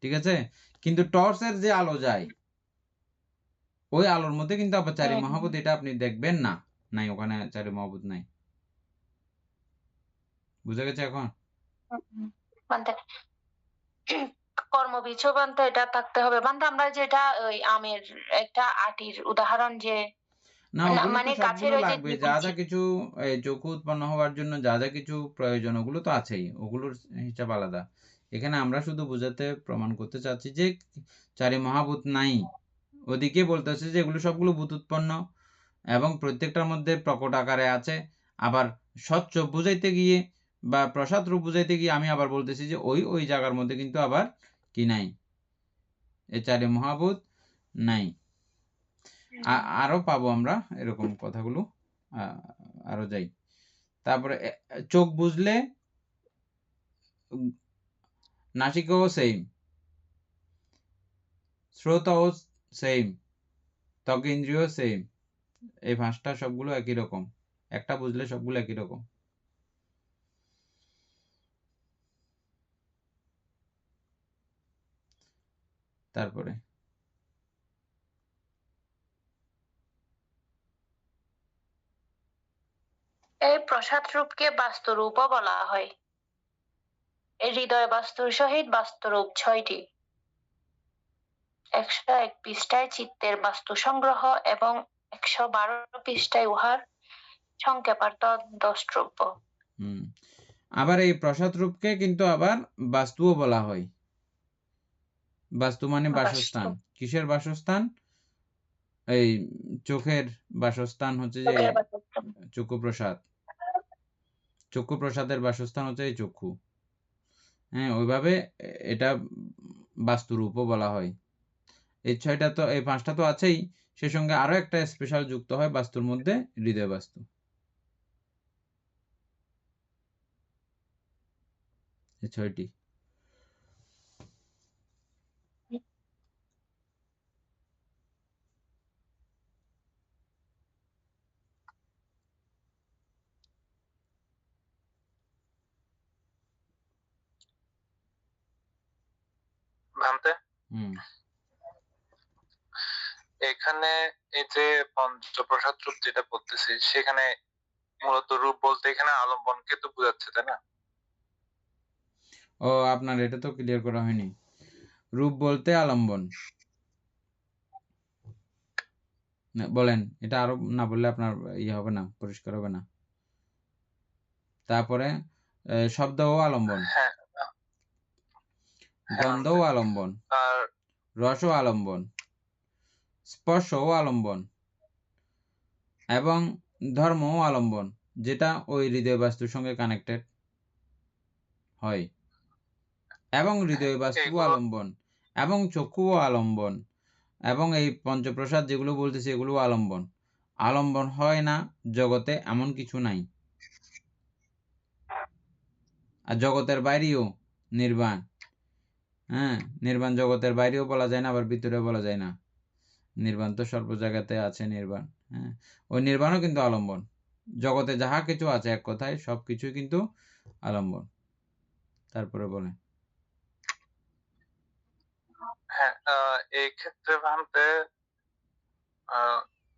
ঠিক আছে? কিন্তু টর্চের যে আলো যায়, ওই আলোর মধ্যে কিন্তু আবার চারি মহাভূত, এটা আপনি দেখবেন না। নাই, ওখানে চারি মহাভূত নাই। বুঝা গেছে এখন? কর্মবীজও এটা থাকতে হবে। আমরা যেটা ওই আমের একটা আটির উদাহরণ, যে না, ওগুলো তো মানে গাছের সবগুলো ওই যে লাগবে। যা যা কিছু চক্ষু উৎপন্ন হওয়ার জন্য যা যা কিছু প্রয়োজন, ওগুলো তো আছেই। ওগুলোর হিসাব আলাদা। এখানে আমরা শুধু বোঝাতে, প্রমাণ করতে চাচ্ছি যে চারি মহাভূত নাই। ওদিকে বলতেছে যে এগুলো সবগুলো ভূত উৎপন্ন এবং প্রত্যেকটার মধ্যে প্রকট আকারে আছে। আবার স্বচ্ছ বুঝাইতে গিয়ে বা প্রসাদ রূপ বুঝাইতে গিয়ে আমি আবার বলতেছি যে ওই জায়গার মধ্যে কিন্তু আবার কি নাই, এই চারি মহাভূত নাই। আরো পাবো আমরা এরকম কথাগুলো, আরো যাই। তারপরে চোখ বুঝলে নাসিকাও সেম, শ্রোতাও সেম, ত্বক ইন্দ্রিয় সেম। এই পাঁচটা সবগুলো একই রকম। একটা বুঝলে সবগুলো একই রকম। তারপরে এই প্রসাদ রূপকে বাস্তু রূপও বলা হয়। এই হৃদয় বাস্তুর সহিত বাস্তুরূপ ৬টি। ১০১ পৃষ্ঠায় চিত্তের বাস্তু সংগ্রহ এবং ১১২ পৃষ্ঠায় উহার সংক্ষেপার্থ দ্রষ্টব্য। আবার এই প্রসাদ রূপকে কিন্তু আবার বাস্তুও বলা হয়। বাস্তু মানে বাসস্থান। কিসের বাসস্থান? এই চোখের বাসস্থান হচ্ছে যে চক্ষু প্রসাদ। চক্ষু প্রসাদের বাসস্থান হচ্ছে এই চক্ষু। হ্যাঁ, ওইভাবে এটা বাস্তুরূপও বলা হয়। এই ৬টা তো, এই ৫টা তো আছেই, সে সঙ্গে আরো একটা স্পেশাল যুক্ত হয় বাস্তুর মধ্যে, হৃদয় বাস্তু। এই ৬টি। এখানে এই যে পঞ্চপ্রসাদ রূপ যেটা বলতেছি, সেখানে মূলত রূপ বলতে এখানে আলম্বনকে তো বোঝাচ্ছে, তাই না? ও, আপনার এটা তো ক্লিয়ার করা হয়নি। রূপ বলতে আলম্বন বলেন, এটা আরো না বললে আপনার ইয়ে হবে না, পরিষ্কার হবে না। তারপরে শব্দ ও আলম্বন, হ্যাঁ, গন্ধ ও আলম্বন, আর রস ও আলম্বন, স্পর্শ ও আলম্বন, এবং ধর্ম ও আলম্বন, যেটা ওই হৃদয় বাস্তুর সঙ্গে কানেক্টেড হয়, এবং হৃদয় বাস্তু এগুলো আলম্বন, এবং চক্ষু ও আলম্বন, এবং এই পঞ্চপ্রসাদ যেগুলো বলতেছি এগুলো আলম্বন। আলম্বন হয় না জগতে এমন কিছু নাই। আর জগতের বাইরেও নির্বাণ, হ্যাঁ, নির্বাণ জগতের বাইরেও বলা যায় না, আবার ভিতরেও বলা যায় না। নির্বাণ তো সর্ব জায়গাতে আছে নির্বাণ, হ্যাঁ, ওই নির্বাণও কিন্তু আলম্বন। জগতে যাহা কিছু আছে এক কথায় সব কিছুই কিন্তু আলম্বন। তারপরে বলেন। হ্যাঁ, এই ক্ষেত্রে ভাবতে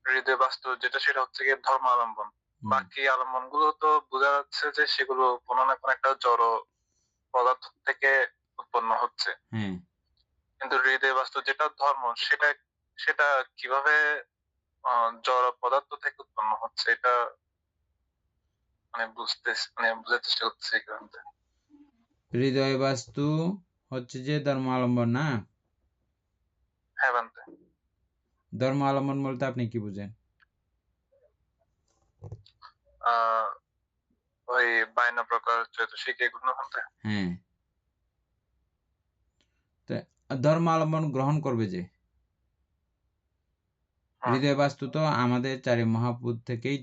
হৃদয় বাস্তু যেটা, সেটা হচ্ছে গিয়ে ধর্ম আলম্বন। বাকি আলম্বন গুলো তো বোঝা যাচ্ছে যে সেগুলো কোনো না কোনো একটা জড় পদার্থ থেকে উৎপন্ন হচ্ছে। কিন্তু হৃদয় বাস্তু যেটা ধর্ম, সেটা সেটা কিভাবে জড় পদার্থ থেকে উৎপন্ন হচ্ছে, এটা মানে বোঝার চেষ্টা করতেছি এখান থেকে। হৃদয় বাস্তু হচ্ছে যে ধর্ম আলম্বন, না? হ্যাঁ বান্তে। ধর্ম আলম্বন বলতে আপনি কি বুঝেন? ওই 52 প্রকার চৈতসিক এগুলো বান্তে। হ্যাঁ, ধর্ম আলম্বন গ্রহণ করবে যে হৃদয় বাস্তু তো আমাদের চারি মহাভূত থেকেই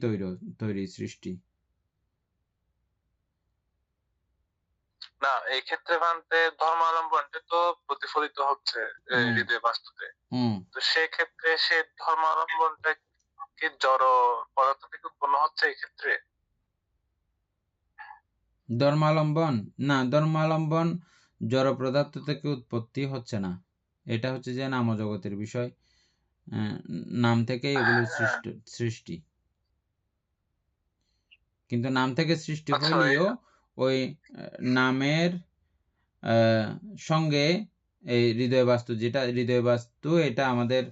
তৈরি সৃষ্টি। না, এই ক্ষেত্রে ভান্তে ধর্মাবলম্বনটা তো প্রতিফলিত হচ্ছে হৃদয় বাস্তুতে। তো সেক্ষেত্রে সে ধর্মাবলম্বনটা কি জড় পদার্থ থেকে উৎপন্ন হচ্ছে এই ক্ষেত্রে? ধর্মালম্বন না, ধর্মালম্বন জড় পদার্থ থেকে উৎপত্তি হচ্ছে না। এটা হচ্ছে যে নাম জগতের বিষয়, নাম থেকে এগুলো সৃষ্টি। কিন্তু নাম থেকে সৃষ্টি হইলেও ওই নামের সঙ্গে এই হৃদয় বাস্তু, যেটা হৃদয় বাস্তু, এটা আমাদের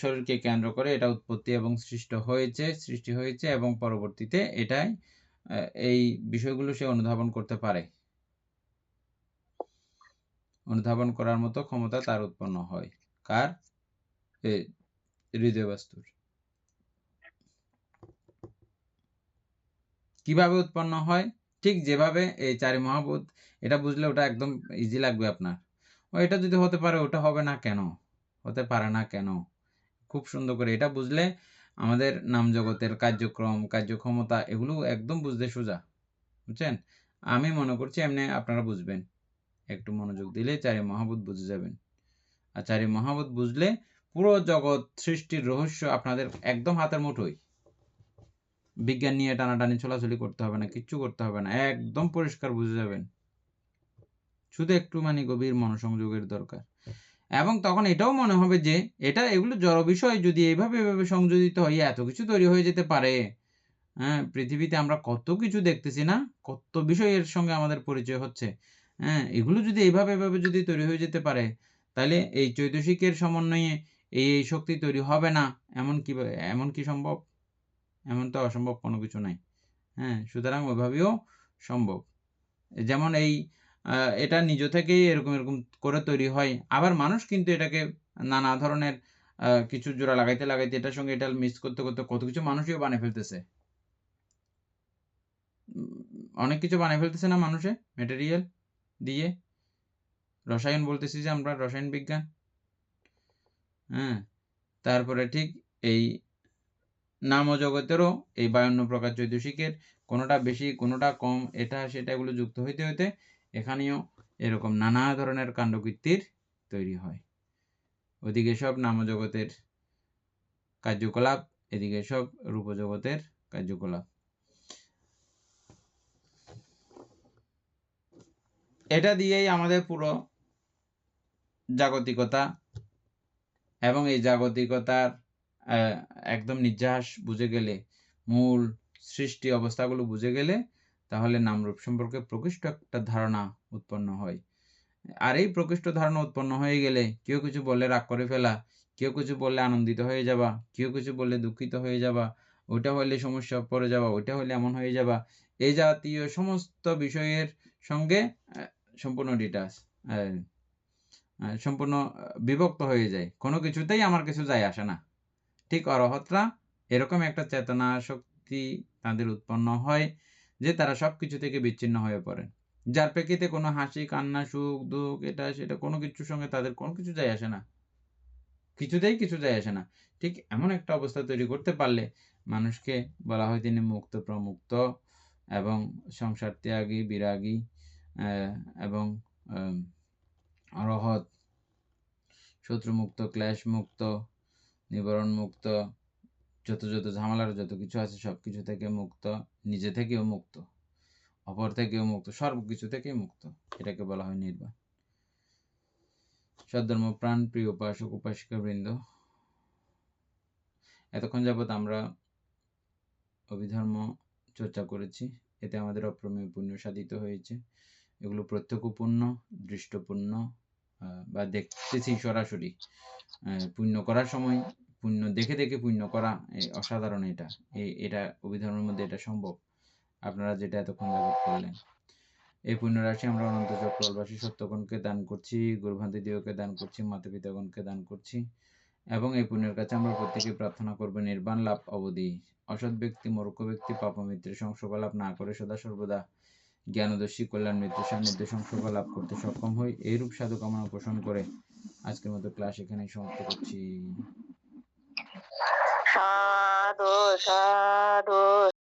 শরীরকে কেন্দ্র করে এটা উৎপত্তি এবং সৃষ্টি হয়েছে এবং পরবর্তীতে এটাই এই বিষয়গুলো সে অনুধাবন করতে পারে। অনুধাবন করার মতো ক্ষমতা তার উৎপন্ন হয়। কার? হৃদয় বাস্তুর। কিভাবে উৎপন্ন হয়? ঠিক যেভাবে এই চারি মহাভূত, এটা বুঝলে ওটা একদম ইজি লাগবে আপনার। এটা যদি হতে পারে ওটা হবে না কেন? হতে পারে না কেন? খুব সুন্দর করে এটা বুঝলে আমাদের নাম জগতের কার্যক্রম, কার্যক্ষমতা এগুলো একদম বুঝতে সোজা, বুঝছেন? আমি মনে করছি এমনি আপনারা বুঝবেন। একটু মনোযোগ দিলে চারি মহাভূত বুঝে যাবেন। আর চারি মহাভূত বুঝলে পুরো জগৎ সৃষ্টির রহস্য আপনাদের একদম হাতের মুঠোয়। বিজ্ঞান নিয়ে টানাটানি ছোলাছুলি করতে হবে না, কিচ্ছু করতে হবে না, একদম পরিষ্কার বুঝে যাবেন। শুধু একটু গভীর মনোসংযোগের দরকার। এবং তখন এটাও মনে হবে যে এগুলো জড় বিষয়, যদি এইভাবে সংযোজিত হয় এত কিছু তৈরি হয়ে যেতে পারে। হ্যাঁ, পৃথিবীতে আমরা কত কিছু দেখতেছি না, কত বিষয়ের সঙ্গে আমাদের পরিচয় হচ্ছে। হ্যাঁ, এগুলো যদি এইভাবে যদি তৈরি হয়ে যেতে পারে, তাহলে এই চৈতসিকের সমন্বয়ে এই শক্তি তৈরি হবে না এমন কি সম্ভব? এমন তো অসম্ভব কোনো কিছু নাই। হ্যাঁ, সুতরাং ওইভাবেও সম্ভব। যেমন এটা নিজ থেকেই এরকম করে তৈরি হয়। আবার মানুষ কিন্তু এটাকে নানা ধরনের কিছু জোড়া লাগাইতে এটার সঙ্গে এটা মিক্স করতে কত কিছু মানুষও বানিয়ে ফেলতেছে। অনেক কিছু বানিয়ে ফেলতেছে না মানুষে, ম্যাটেরিয়াল দিয়ে। রসায়ন বলতেছি যে আমরা, রসায়ন বিজ্ঞান। হ্যাঁ, তারপরে ঠিক এই নাম জগতেরও এই 52 প্রকার চৈতসিকের কোনোটা বেশি কোনোটা কম, এটা সেটা এগুলো যুক্ত হইতে হইতে এখানেও এরকম নানা ধরনের কাণ্ডকীর্তির তৈরি হয়। ওদিকে সব নাম জগতের কার্যকলাপ, এদিকে সব রূপ জগতের কার্যকলাপ। এটা দিয়েই আমাদের পুরো জাগতিকতা এবং এই জাগতিকতার একদম নির্যাস বুঝে গেলে, মূল সৃষ্টি অবস্থাগুলো বুঝে গেলে, তাহলে নামরূপ সম্পর্কে প্রকৃষ্ট একটা ধারণা উৎপন্ন হয়। আর এই প্রকৃষ্ট ধারণা উৎপন্ন হয়ে গেলে কেউ কিছু বললে রাগ করে ফেলা, কেউ কিছু বললে আনন্দিত হয়ে যাবা, কেউ কিছু বললে দুঃখিত হয়ে যাবা, ওইটা হইলে সমস্যা পড়ে যাবা, ওইটা হইলে এমন হয়ে যাবা, এই জাতীয় সমস্ত বিষয়ের সঙ্গে সম্পূর্ণ ডিটাচ, সম্পূর্ণ বিভক্ত হয়ে যায়। কোনো কিছুতেই আমার কিছু যায় আসে না। ঠিক অরহতরা এরকম একটা চেতনা শক্তি তাদের উৎপন্ন হয় যে তারা সবকিছু থেকে বিচ্ছিন্ন হয়ে পড়ে, যার প্রেক্ষিতে কোনো হাসি কান্না সুখ দুঃখ এটা সেটা কোনো কিছুর সঙ্গে তাদের কোনো কিছু যায় আসে না, কিছুতেই কিছু যায় আসে না। ঠিক এমন একটা অবস্থা তৈরি করতে পারলে মানুষকে বলা হয় তিনি মুক্ত প্রমুক্ত এবং সংসার ত্যাগী বিরাগী এবং অরহত, শত্রুমুক্ত, ক্লেশ মুক্ত, নিবারণ মুক্ত, যত ঝামেলার যত কিছু আছে সব কিছু থেকে মুক্ত, নিজে থেকেও মুক্ত, অপর থেকেও মুক্ত, সর্বকিছু থেকেই মুক্ত। এটাকে বলা হয় নির্বাণ। সদ্ধর্ম প্রাণ প্রিয় উপাসক উপাসিকা বৃন্দ, এতক্ষণ যাবৎ আমরা অভিধর্ম চর্চা করেছি। এতে আমাদের অপ্রমেয় পুণ্য সাধিত হয়েছে। এগুলো প্রত্যক্ষ পুণ্য, দৃষ্ট পুণ্য বা দেখতেছি সরাসরি। পুণ্য করার সময় পুণ্য দেখে দেখে পুণ্য করা অসাধারণ। এটা অভিধর্মের মধ্যে এটা সম্ভব, আপনারা যেটা এতক্ষণ যাবৎ করলেন। এই পুণ্যরাশি আমরা অনন্ত চক্রবাসী সত্যগণকে দান করছি, গুরুভান্তি দিওকে দান করছি, মাতা পিতাগণকে দান করছি এবং এই পুণ্যের কাছে আমরা প্রত্যেকে প্রার্থনা করব নির্বাণ লাভ অবধি। অসৎ ব্যক্তি মূর্খ ব্যক্তি পাপমিত্রের সংসর্গ লাভ না করে সদা সর্বদা জ্ঞানদর্শী কল্যাণ মৃত্যু সান্নিধ্যে সংসর্গ লাভ করতে সক্ষম হই, এইরূপ সাধু কামনা পোষণ করে আজকের মতো ক্লাস এখানেই সমাপ্ত করছি। সাধু সাধু।